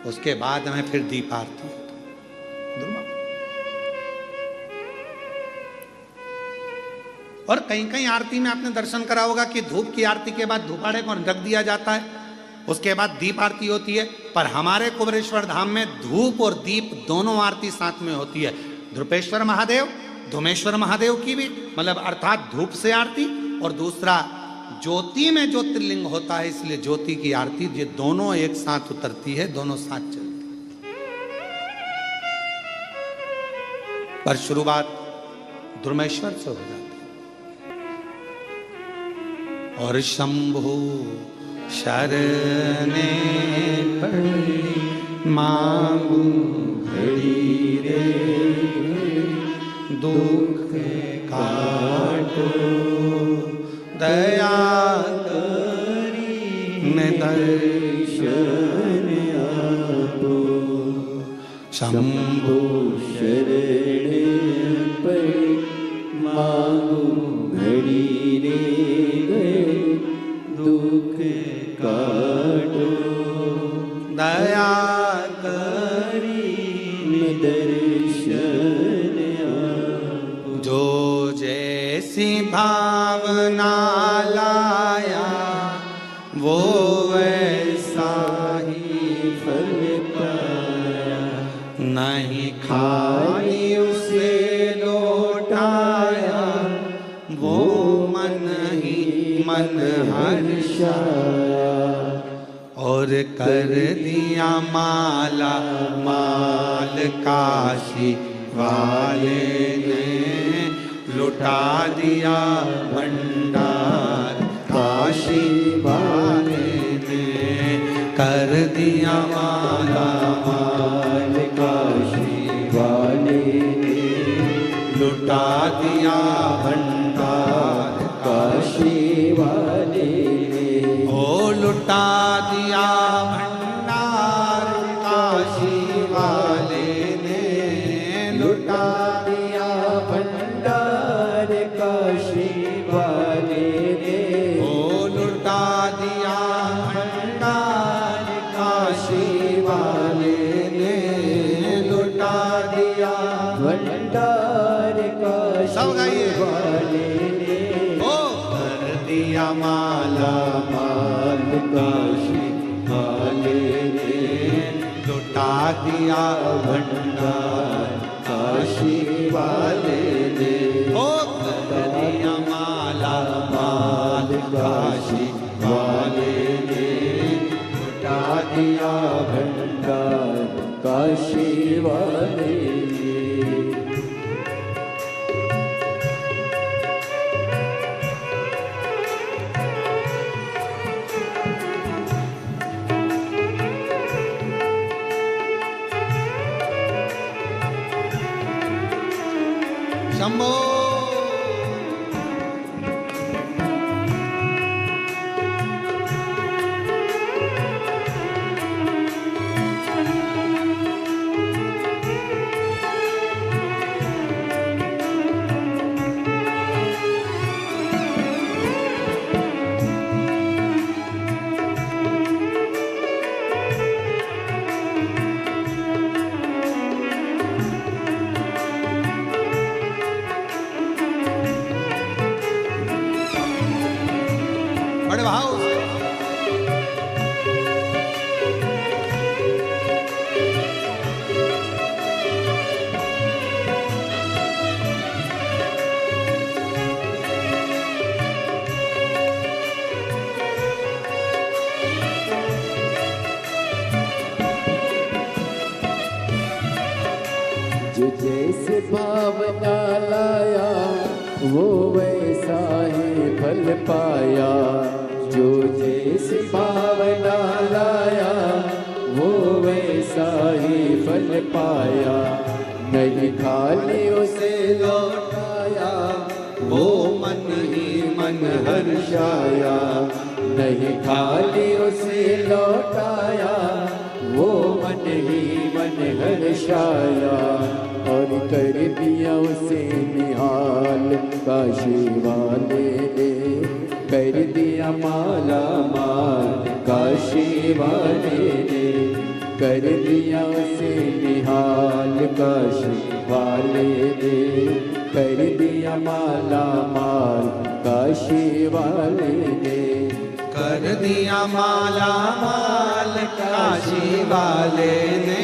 उसके बाद में फिर दीप आरती होती है। और कहीं कहीं आरती में आपने दर्शन करा होगा कि धूप की आरती के बाद धूपाड़े को रख दिया जाता है, उसके बाद दीप आरती होती है। पर हमारे कुबरेश्वर धाम में धूप और दीप दोनों आरती साथ में होती है। ध्रुपेश्वर महादेव, धुमेश्वर महादेव की भी, मतलब अर्थात धूप से आरती, और दूसरा ज्योति में ज्योतिर्लिंग होता है इसलिए ज्योति की आरती, ये दोनों एक साथ उतरती है, दोनों साथ चलती है। पर शुरुआत ध्रुमेश्वर से हो जाती है। और शंभु शरणे पड़ी मांगू घड़ी रे, दुख काटो दया करी ने दर्शन आपो। शंभु शरणे पड़ी मांगू घड़ी रे, दुख काटो दया करी दर्शन आपो। जो जैसी भावना लाया वो वैसा ही फल पाया, नहीं खाई उसे लौटाया, वो मन ही मन हर्षाया, और कर दिया माला माल काशी वाले ने, लुटा दिया भंडार काशी वाले ने, कर दिया माला माल काशी वाले ने, लुटा दिया भंडार काशी वाले ने, ओ लुटा दिया भंडार काशी वाले ने, लुटा दिया भंडार काशी वाले ने, ओ लुटा दिया भंडार काशी वाले ने, लुटा दिया भंडार सब काशी गाइए। वाले ने, ओ कर दिया माला माल काशी वाले ने, लुटा दिया भंडार काशी वाले ने, ओ कर दिया माला माल काशी वाले ने, लुटा दिया भंडार काशी वाले ने। शंभो जो जैसे भावना लाया वो वैसा ही फल पाया। जो जैसे भावना लाया वो वैसा ही फल पाया। नहीं खाली उसे लौटाया वो मन ही मन हर्षाया। नहीं खाली उसे लौटाया वो मन ही मन हर्षाया। और कर दिया उसे निहाल काशी वाले ने। कर दिया माला माल काशी वाले ने। कर दिया उसे निहाल काशी वाले ने। कर दिया माला माल काशी वाले ने। कर दिया माला माल काशी वाले ने।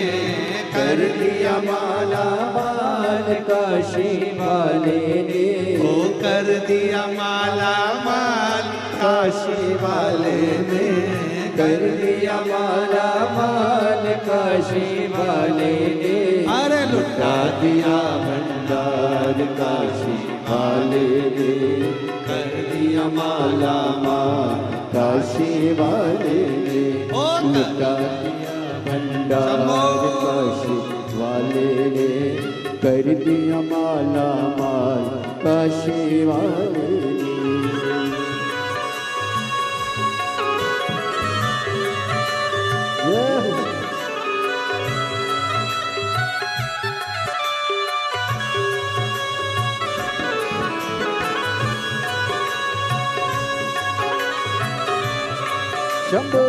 कर दिया माला माल काशी वाले ने। ओ कर दिया माला माल काशी वाले ने। कर दिया माला माल काशी वाले ने। अरे लुटा दिया भंडार काशी वाले ने। कर दिया माला माल काशी वाले ने। ओ लुटा दिया भंडार काशी वाले ने। कर दिया माला माल काशी वाले ने। शंभो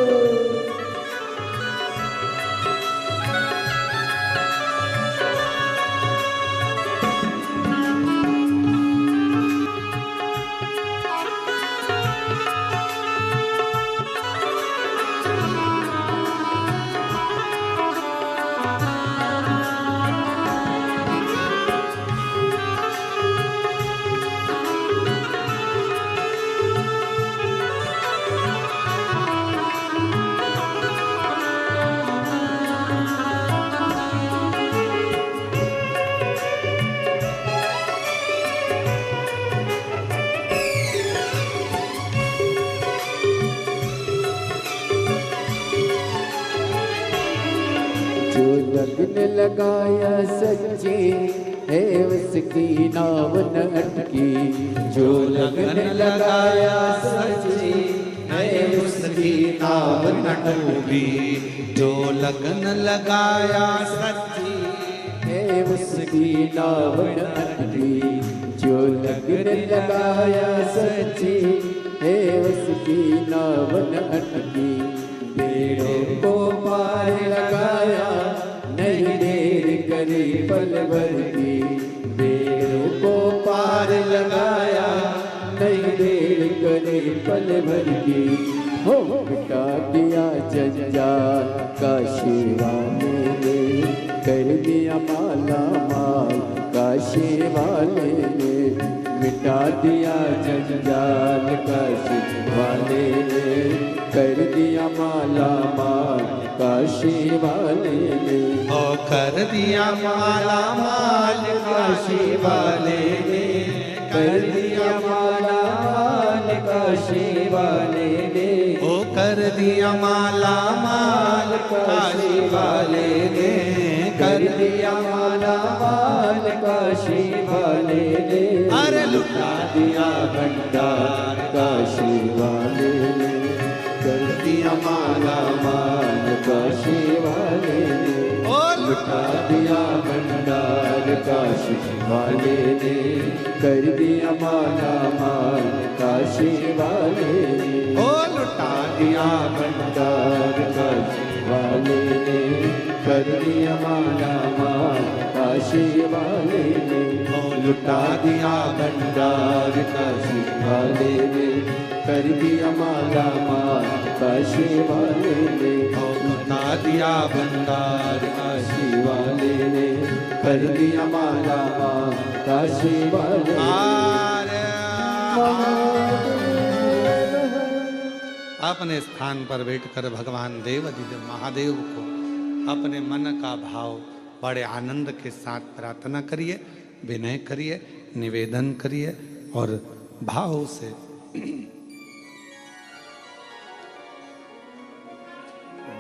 जो लगन लगाया सच्ची है उसकी नाव न अटकी। जो लगन लगाया सच्ची है उसकी नाव न डूबी। जो लगन लगाया सच्ची है उसकी नाव न अटकी। जो लगन लगाया सच्ची है उसकी नाव न अटकी। बेड़ों को पार लगाया नहीं देर करी पल भर की। बेड़ों को पार लगाया नहीं देर करी पल भर की। हो मिटा दिया जंजाल काशी वाले ने। कर दिया माला माल काशी वाले ने। मिटा दिया जंजाल काशी वाले ने। कर दिया माला माल काशी वाले ने। ओ कर दिया माला माल काशी वाले ने। कर दिया माला माल काशी वाले ने। ओ कर दिया माला माल काशी वाले ने। कर दिया माला माल काशी वाले ने। अरे लुटा दिया भंडार काशी वाले ने। कर दिया माला माल काशी वाले ने। ओ लुटा दिया भंडार काशी वाले ने। कर दिया माला माल काशी वाले ने। ओ लुटा दिया भंडार काशी वाले ने। कर दिया माला माल काशी वाले ने। लुटा दिया भंडार काशी वाले ने। कर दिया माला माल काशी वाले ने। लुटा दिया भंडार काशी वाले ने। कर दिया माला माल काशी वाले ने। अपने स्थान पर बैठकर भगवान देव महादेव को अपने मन का भाव बड़े आनंद के साथ प्रार्थना करिए, विनय करिए, निवेदन करिए और भाव से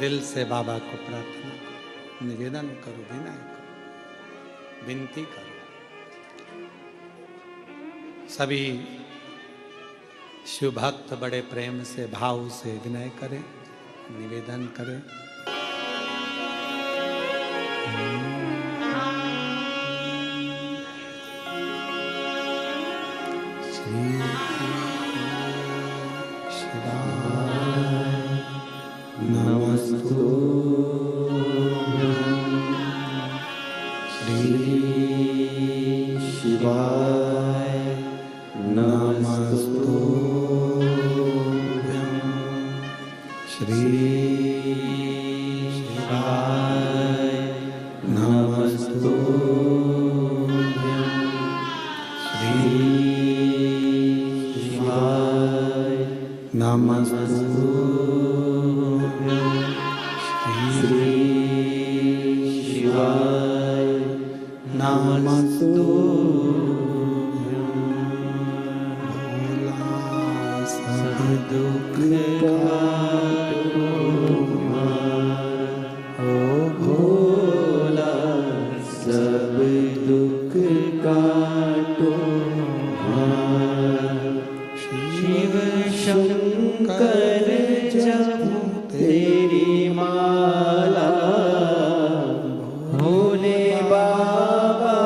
दिल से बाबा को प्रार्थना करो, निवेदन करो, विनय करो, विनती करो। सभी शिव भक्त बड़े प्रेम से भाव से विनय करें, निवेदन करें। श्री शिवाय नमस्तु, श्री शिवाय नमस्तु, श्री शिवाय नमस्तु, श्री शिवाय नमस्तु, श्री शिवाय नमस्तु। दुख काटो ओ भोला, सब दुख काटो शिव शंकर जपो तेरी माला, भोले बाबा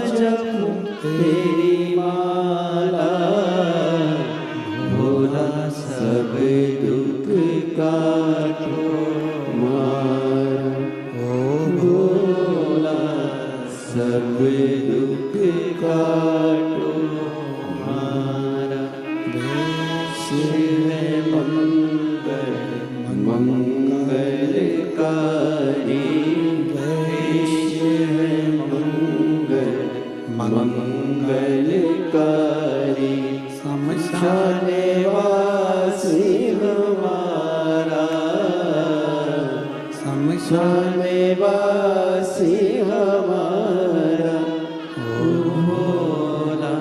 जपो तेरी माला, सब दुख काटो मारा ओ भोला, सब दुख काटो मारा। शिव मंगल मंगलकारी, शिव मंगल मंगलकारी, समझाने वासी हमारा, समझाने वासी हमारा ओ भोला,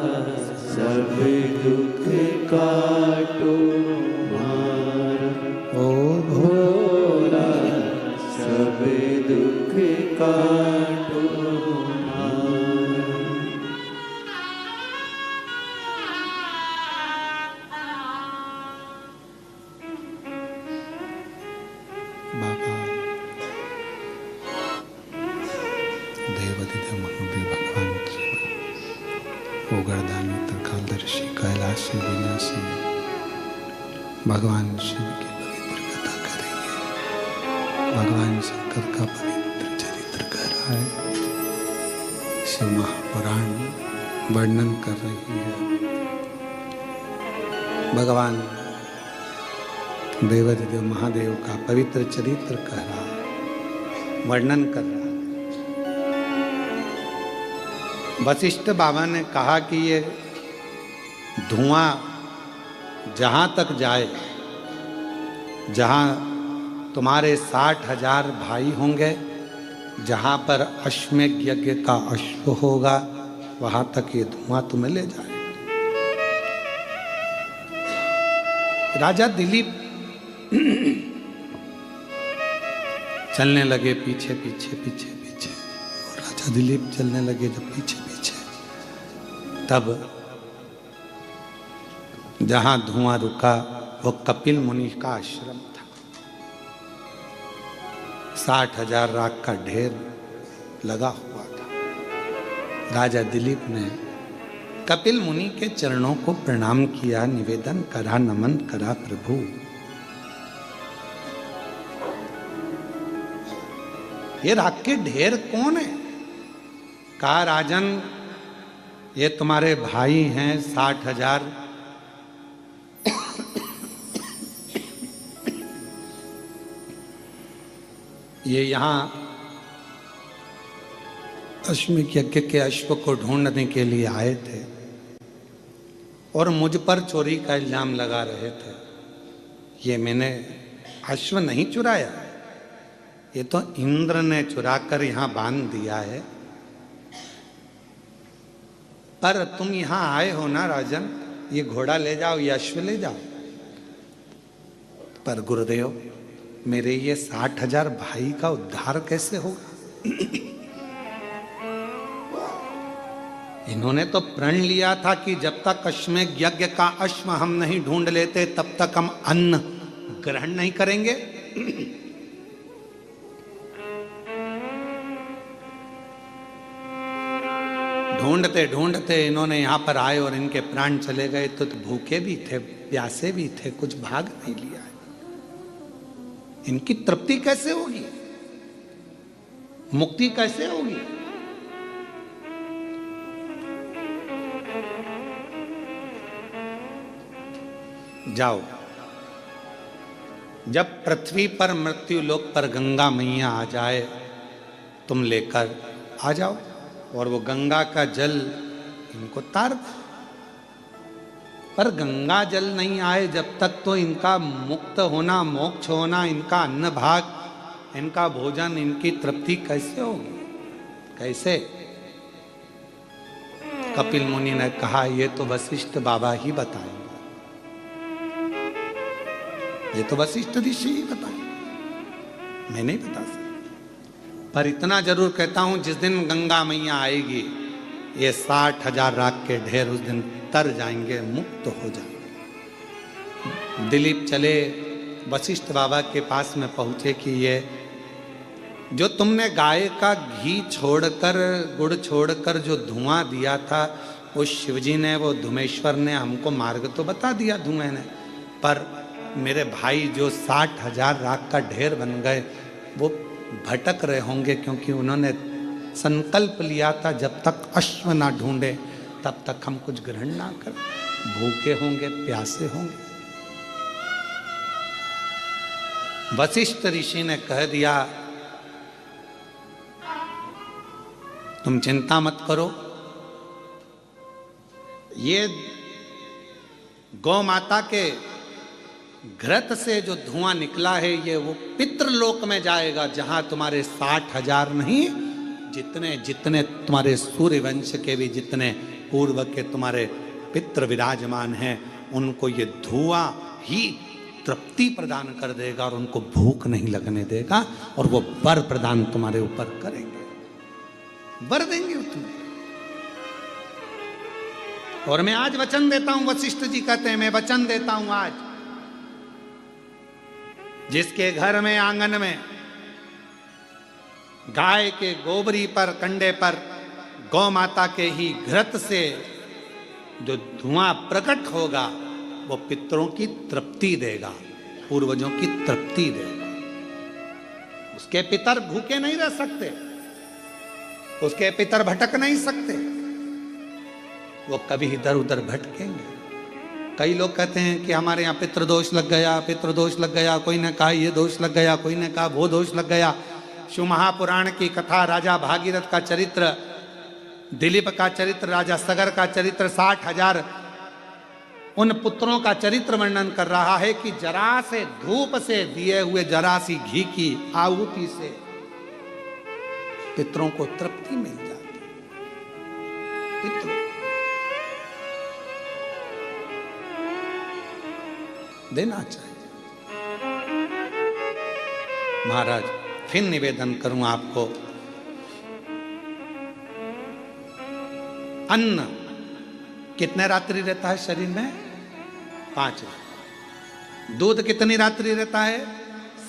सब दुख काटो मारा ओ भोला, सब दुख काटो मारा। बाबा देवादिदेव महादेव भगवान शिव, उगरदानी त्रिकालदर्शी कैलाशी विनाशी भगवान शिव की पवित्र कथा कर रही है। भगवान शंकर का पवित्र चरित्र कर रहा है। शिव महापुराण वर्णन कर रही है। भगवान देवादिदेव महादेव का पवित्र चरित्र कह रहा है, वर्णन कर रहा है। वशिष्ठ बाबा ने कहा कि ये धुआं जहां तक जाए, जहां तुम्हारे 60,000 भाई होंगे, जहां पर अश्वमेध यज्ञ का अश्व होगा, वहां तक ये धुआं तुम्हें ले जाए। राजा दिलीप चलने लगे पीछे पीछे पीछे पीछे, और राजा दिलीप चलने लगे जब पीछे पीछे, तब जहां धुआं रुका वो कपिल मुनि का आश्रम था। 60,000 राख का ढेर लगा हुआ था। राजा दिलीप ने कपिल मुनि के चरणों को प्रणाम किया, निवेदन करा, नमन करा, प्रभु ये राख के ढेर कौन है? कहा राजन ये तुम्हारे भाई हैं 60,000। ये यहाँ अश्वमेध यज्ञ के अश्व को ढूंढने के लिए आए थे और मुझ पर चोरी का इल्जाम लगा रहे थे। ये मैंने अश्व नहीं चुराया, ये तो इंद्र ने चुरा कर यहां बांध दिया है। पर तुम यहां आए हो ना राजन, ये घोड़ा ले जाओ, ये अश्व ले जाओ। पर गुरुदेव, मेरे ये 60,000 भाई का उद्धार कैसे होगा? इन्होंने तो प्रण लिया था कि जब तक अश्वमेध यज्ञ का अश्व हम नहीं ढूंढ लेते तब तक हम अन्न ग्रहण नहीं करेंगे। ढूंढते ढूंढते इन्होंने यहां पर आए और इनके प्राण चले गए तो भूखे भी थे, प्यासे भी थे, कुछ भाग नहीं लिया। इनकी तृप्ति कैसे होगी? मुक्ति कैसे होगी? जाओ, जब पृथ्वी पर मृत्यु लोक पर गंगा मैया आ जाए, तुम लेकर आ जाओ और वो गंगा का जल इनको तार दो। पर गंगा जल नहीं आए जब तक तो इनका मुक्त होना, मोक्ष होना, इनका अन्न भाग, इनका भोजन, इनकी तृप्ति कैसे होगी? कैसे? कपिल मुनि ने कहा, ये तो वशिष्ठ बाबा ही बताएंगे, ये तो वशिष्ठ ऋषि ही बताएंगे, मैं नहीं बता सकता। पर इतना जरूर कहता हूं, जिस दिन गंगा मैया आएगी, ये 60,000 राख के ढेर उस दिन तर जाएंगे, मुक्त हो जाएंगे। दिलीप चले वशिष्ठ बाबा के पास में पहुंचे कि ये जो तुमने गाय का घी छोड़कर, गुड़ छोड़कर जो धुआं दिया था, वो शिवजी ने, वो धुमेश्वर ने हमको मार्ग तो बता दिया धुएं ने, पर मेरे भाई जो 60,000 राख का ढेर बन गए वो भटक रहे होंगे, क्योंकि उन्होंने संकल्प लिया था जब तक अश्व ना ढूंढे तब तक हम कुछ ग्रहण ना कर, भूखे होंगे, प्यासे होंगे। वशिष्ठ ऋषि ने कह दिया, तुम चिंता मत करो, ये गौ माता के घृत से जो धुआं निकला है, ये वो पितृलोक में जाएगा, जहां तुम्हारे 60,000 नहीं, जितने जितने तुम्हारे सूर्य वंश के भी जितने पूर्व के तुम्हारे पितृ विराजमान हैं, उनको ये धुआं ही तृप्ति प्रदान कर देगा और उनको भूख नहीं लगने देगा, और वो वर प्रदान तुम्हारे ऊपर करेंगे, वर देंगे तुम्हें। और मैं आज वचन देता हूं, वशिष्ठ जी कहते हैं, मैं वचन देता हूं आज, जिसके घर में, आंगन में गाय के गोबरी पर, कंडे पर गौ माता के ही घृत से जो धुआं प्रकट होगा, वो पितरों की तृप्ति देगा, पूर्वजों की तृप्ति देगा। उसके पितर भूखे नहीं रह सकते, उसके पितर भटक नहीं सकते, वो कभी इधर उधर भटकेंगे। कई लोग कहते हैं कि हमारे यहाँ पितृदोष लग गया, पितृदोष लग गया, कोई ने कहा ये दोष लग गया, कोई ने कहा वो दोष लग गया। शिव महापुराण की कथा, राजा भागीरथ का चरित्र, दिलीप का चरित्र, राजा सगर का चरित्र, 60,000 उन पुत्रों का चरित्र वर्णन कर रहा है कि जरा से धूप से दिए हुए जरा सी घी की आहुति से पितरों को तृप्ति मिल जाती। पितरों देना चाहिए। महाराज, फिर निवेदन करूं आपको, अन्न कितने रात्रि रहता है शरीर में? 5 रात्रि। दूध कितनी रात्रि रहता है?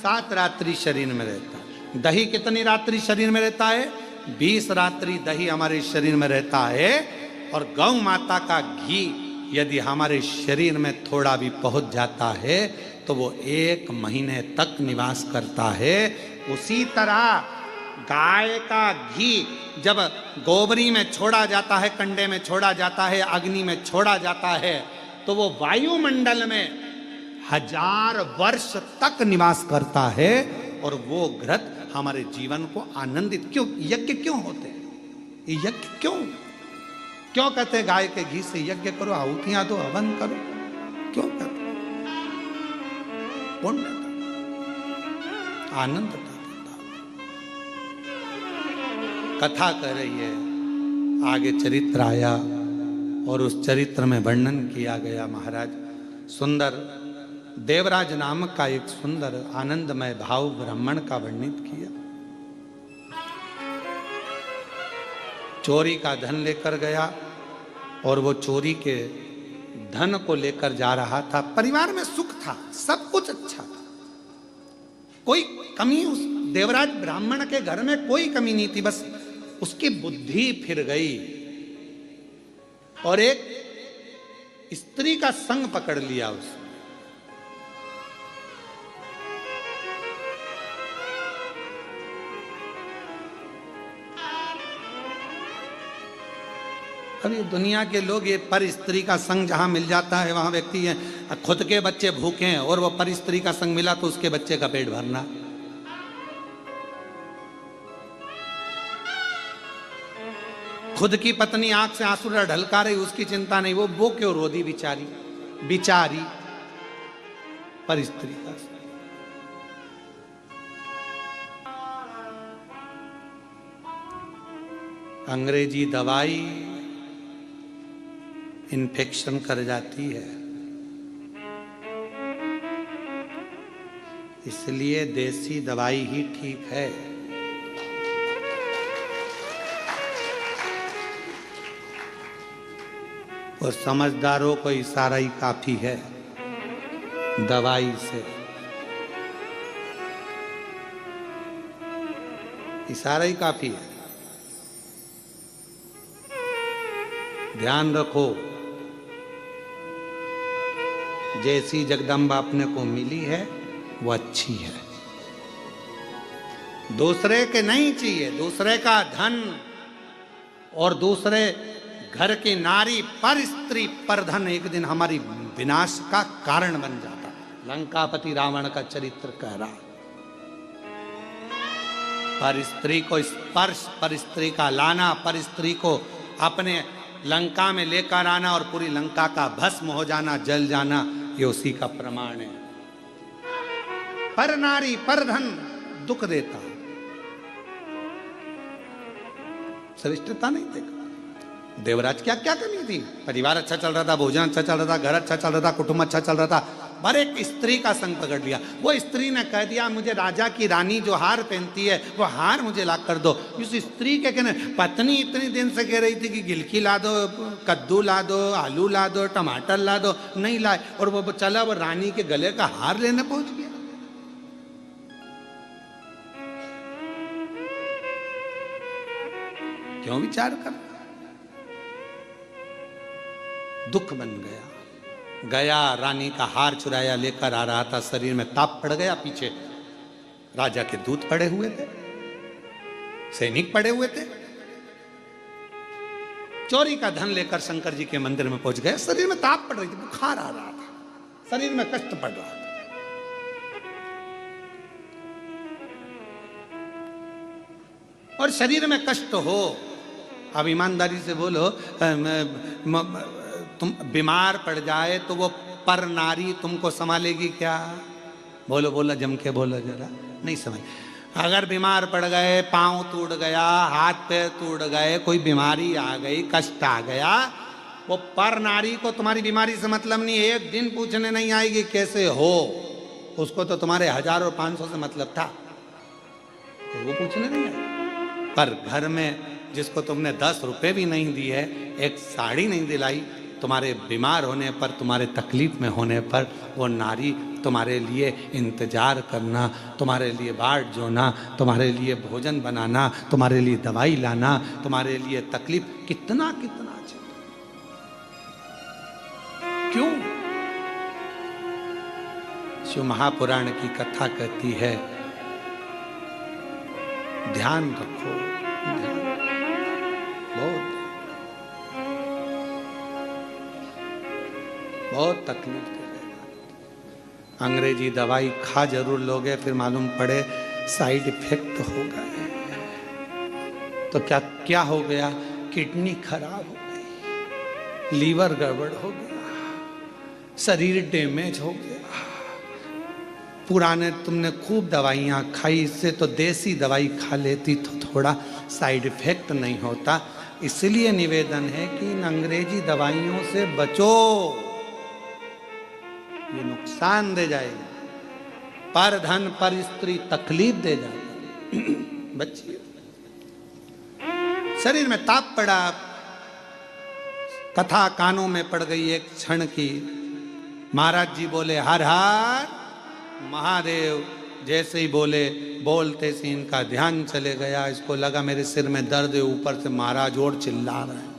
7 रात्रि शरीर में रहता है। दही कितनी रात्रि शरीर में रहता है? 20 रात्रि दही हमारे शरीर में रहता है। और गौ माता का घी यदि हमारे शरीर में थोड़ा भी पहुंच जाता है तो वो 1 महीने तक निवास करता है। उसी तरह गाय का घी जब गोबरी में छोड़ा जाता है, कंडे में छोड़ा जाता है, अग्नि में छोड़ा जाता है, तो वो वायुमंडल में 1000 वर्ष तक निवास करता है। और वो घृत हमारे जीवन को आनंदित, क्यों यज्ञ क्यों होते हैं? ये यज्ञ क्यों कहते हैं गाय के घी से यज्ञ करो, आहुतियां दो, हवन करो? क्यों कहते? पुण्य, आनंद देता, कथा कर रही है, आगे चरित्र आया और उस चरित्र में वर्णन किया गया महाराज। सुंदर देवराज नामक का एक सुंदर आनंदमय भाव ब्राह्मण का वर्णित किया। चोरी का धन लेकर गया और वो चोरी के धन को लेकर जा रहा था। परिवार में सुख था, सब कुछ अच्छा था, कोई कमी उस देवराज ब्राह्मण के घर में कोई कमी नहीं थी। बस उसकी बुद्धि फिर गई और एक स्त्री का संग पकड़ लिया उसने। अब ये दुनिया के लोग ये पर स्त्री का संग जहां मिल जाता है वहां व्यक्ति है, खुद के बच्चे भूखे हैं और वो पर स्त्री का संग मिला तो उसके बच्चे का पेट भरना। खुद की पत्नी आंख से आंसू ढलका रही, उसकी चिंता नहीं, वो क्यों रोदी बिचारी बिचारी पर स्त्री का। अंग्रेजी दवाई इन्फेक्शन कर जाती है, इसलिए देसी दवाई ही ठीक है। और समझदारों को इशारा ही काफी है दवाई से। इशारा ही काफी है। ध्यान रखो, जैसी जगदम्बा अपने को मिली है वो अच्छी है, दूसरे के नहीं चाहिए। दूसरे का धन और दूसरे घर की नारी पर स्त्री पर धन एक दिन हमारी विनाश का कारण बन जाता। लंकापति रावण का चरित्र कह रहा। पर स्त्री को स्पर्श, पर स्त्री का लाना, पर स्त्री को अपने लंका में लेकर आना और पूरी लंका का भस्म हो जाना, जल जाना, ये उसी का प्रमाण है। पर नारी पर धन दुख देता, श्रेष्ठता नहीं देखा। देवराज क्या क्या कमी थी? परिवार अच्छा चल रहा था, भोजन अच्छा चल रहा था, घर अच्छा चल रहा था, कुटुंब अच्छा चल रहा था, पर एक स्त्री का संग पकड़ लिया। वो स्त्री ने कह दिया मुझे राजा की रानी जो हार पहनती है वो हार मुझे ला कर दो। उस स्त्री के कहने, पत्नी इतनी दिन से कह रही थी कि गिलकी ला दो, कद्दू ला दो, आलू ला दो, टमाटर ला दो, नहीं लाए, और वो चला वो रानी के गले का हार लेने पहुंच गया। क्यों विचार कर? दुख बन गया। गया रानी का हार चुराया, लेकर आ रहा था, शरीर में ताप पड़ गया। पीछे राजा के दूत पड़े हुए थे, सैनिक पड़े हुए थे। चोरी का धन लेकर शंकर जी के मंदिर में पहुंच गए। शरीर में ताप पड़ रही थी, बुखार आ रहा था, शरीर में कष्ट पड़ रहा था। और शरीर में कष्ट हो, अब ईमानदारी से बोलो, तुम बीमार पड़ जाए तो वो पर नारी तुमको संभालेगी क्या? बोलो बोलो, जम के बोलो जरा, नहीं समझ। अगर बीमार पड़ गए, पांव टूट गया, हाथ पैर टूट गए, कोई बीमारी आ गई, कष्ट आ गया, वो पर नारी को तुम्हारी बीमारी से मतलब नहीं। एक दिन पूछने नहीं आएगी कैसे हो, उसको तो तुम्हारे 1000 और 500 से मतलब था, तो वो पूछने नहीं आएगी। पर घर में जिसको तुमने 10 रुपए भी नहीं दिए, एक साड़ी नहीं दिलाई, तुम्हारे बीमार होने पर, तुम्हारे तकलीफ में होने पर वो नारी तुम्हारे लिए इंतजार करना, तुम्हारे लिए बाट जोना, तुम्हारे लिए भोजन बनाना, तुम्हारे लिए दवाई लाना, तुम्हारे लिए तकलीफ कितना कितना चाहिए। क्यों? शिव महापुराण की कथा कहती है, ध्यान रखो, बहुत तकलीफ देगा। अंग्रेजी दवाई खा जरूर लोगे, फिर मालूम पड़े साइड इफेक्ट हो गए। तो क्या क्या हो गया? किडनी खराब हो गई, लीवर गड़बड़ हो गया, शरीर डैमेज हो गया। पुराने तुमने खूब दवाइयाँ खाई, इससे तो देसी दवाई खा लेती तो थोड़ा साइड इफेक्ट नहीं होता। इसलिए निवेदन है कि इन अंग्रेजी दवाइयों से बचो, ये नुकसान दे जाएगी। पर धन पर स्त्री तकलीफ दे जाएगी। बच्ची शरीर में ताप पड़ा, कथा कानों में पड़ गई एक क्षण की, महाराज जी बोले हर हर महादेव। जैसे ही बोले, बोलते से इनका ध्यान चले गया। इसको लगा मेरे सिर में दर्द है, ऊपर से महाराज और चिल्ला रहे हैं।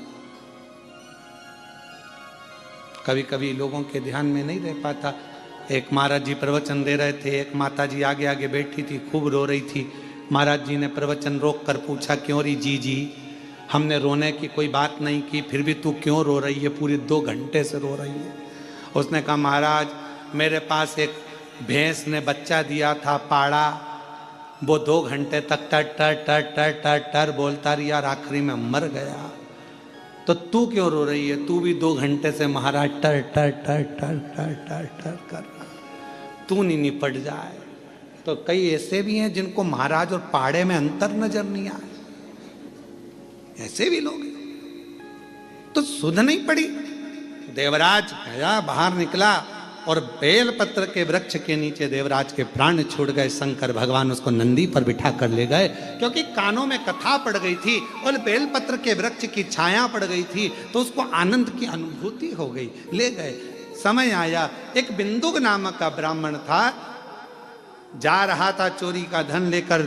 कभी कभी लोगों के ध्यान में नहीं रह पाता। एक महाराज जी प्रवचन दे रहे थे, एक माता जी आगे आगे बैठी थी, खूब रो रही थी। महाराज जी ने प्रवचन रोक कर पूछा, क्यों री जी, हमने रोने की कोई बात नहीं की, फिर भी तू क्यों रो रही है, पूरी 2 घंटे से रो रही है। उसने कहा महाराज मेरे पास एक भैंस ने बच्चा दिया था पाड़ा, वो 2 घंटे तक टर टर टर टर टर टर बोलता रही और आखिरी में मर गया। तो तू क्यों रो रही है, तू भी 2 घंटे से महाराज टर टर टर टर टर टर टर कर रहा, तू नहीं निपट जाए। तो कई ऐसे भी हैं जिनको महाराज और पाड़े में अंतर नजर नहीं आए, ऐसे भी लोग तो सुध नहीं पड़ी। देवराज गया, बाहर निकला और बेलपत्र के वृक्ष के नीचे देवराज के प्राण छूट गए। शंकर भगवान उसको नंदी पर बिठा कर ले गए, क्योंकि कानों में कथा पड़ गई थी और बेलपत्र के वृक्ष की छाया पड़ गई थी, तो उसको आनंद की अनुभूति हो गई, ले गए। समय आया, एक बिंदुक नामक का ब्राह्मण था, जा रहा था चोरी का धन लेकर,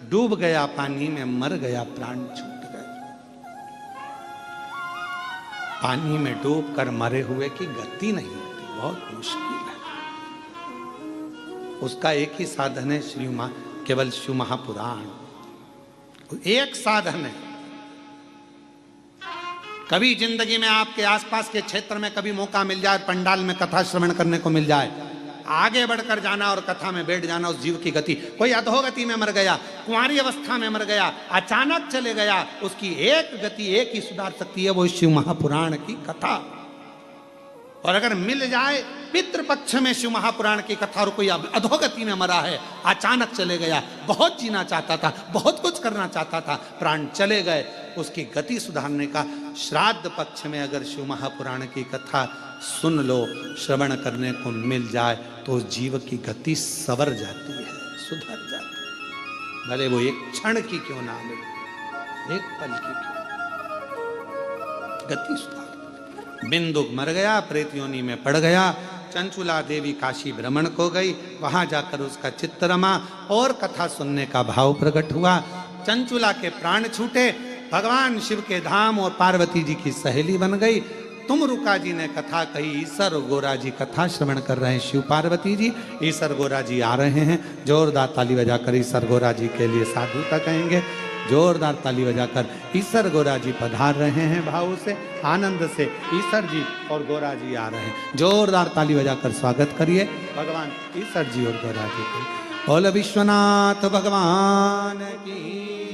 डूब गया पानी में, मर गया, प्राण छूट गए। पानी में डूब कर मरे हुए की गति नहीं होती, बहुत मुश्किल है। उसका एक ही साधन है, केवल शिव महापुराण, एक साधन है। कभी जिंदगी में आपके आसपास के क्षेत्र में कभी मौका मिल जाए, पंडाल में कथा श्रवण करने को मिल जाए, आगे बढ़कर जाना और कथा में बैठ जाना। उस जीव की गति, कोई अधोगति में मर गया, कुंवारी अवस्था में मर गया, अचानक चले गया, उसकी एक गति एक ही सुधार सकती है, वो शिव महापुराण की कथा। और अगर मिल जाए पितृपक्ष में शिव महापुराण की कथा, और कोई अधोगति में मरा है, अचानक चले गया, बहुत जीना चाहता था, बहुत कुछ करना चाहता था, प्राण चले गए, उसकी गति सुधारने का श्राद्ध पक्ष में अगर शिव महापुराण की कथा सुन लो, श्रवण करने को मिल जाए, तो उस जीव की गति सवर जाती है, सुधर जाती है। भले वो एक क्षण की क्यों ना मिले, एक पल की क्यों, गति सुधार। बिंदुक मर गया, प्रेत योनि में पड़ गया। चंचुला देवी काशी भ्रमण को गई, वहां जाकर उसका चित्त रमा और कथा सुनने का भाव प्रकट हुआ। चंचुला के प्राण छूटे, भगवान शिव के धाम और पार्वती जी की सहेली बन गई। तुमरुका जी ने कथा कही, ईसर और गोरा जी कथा श्रवण कर रहे हैं, शिव पार्वती जी, ईसर गोरा जी आ रहे हैं। जोरदार ताली बजाकर ईसर गोरा जी के लिए साधुता कहेंगे, जोरदार ताली बजाकर ईसर गोरा जी पधार रहे हैं, भाव से, आनंद से ईसर जी और गोरा जी आ रहे हैं। जोरदार ताली बजाकर स्वागत करिए भगवान ईसर जी और गोरा जी को। बोल विश्वनाथ भगवान की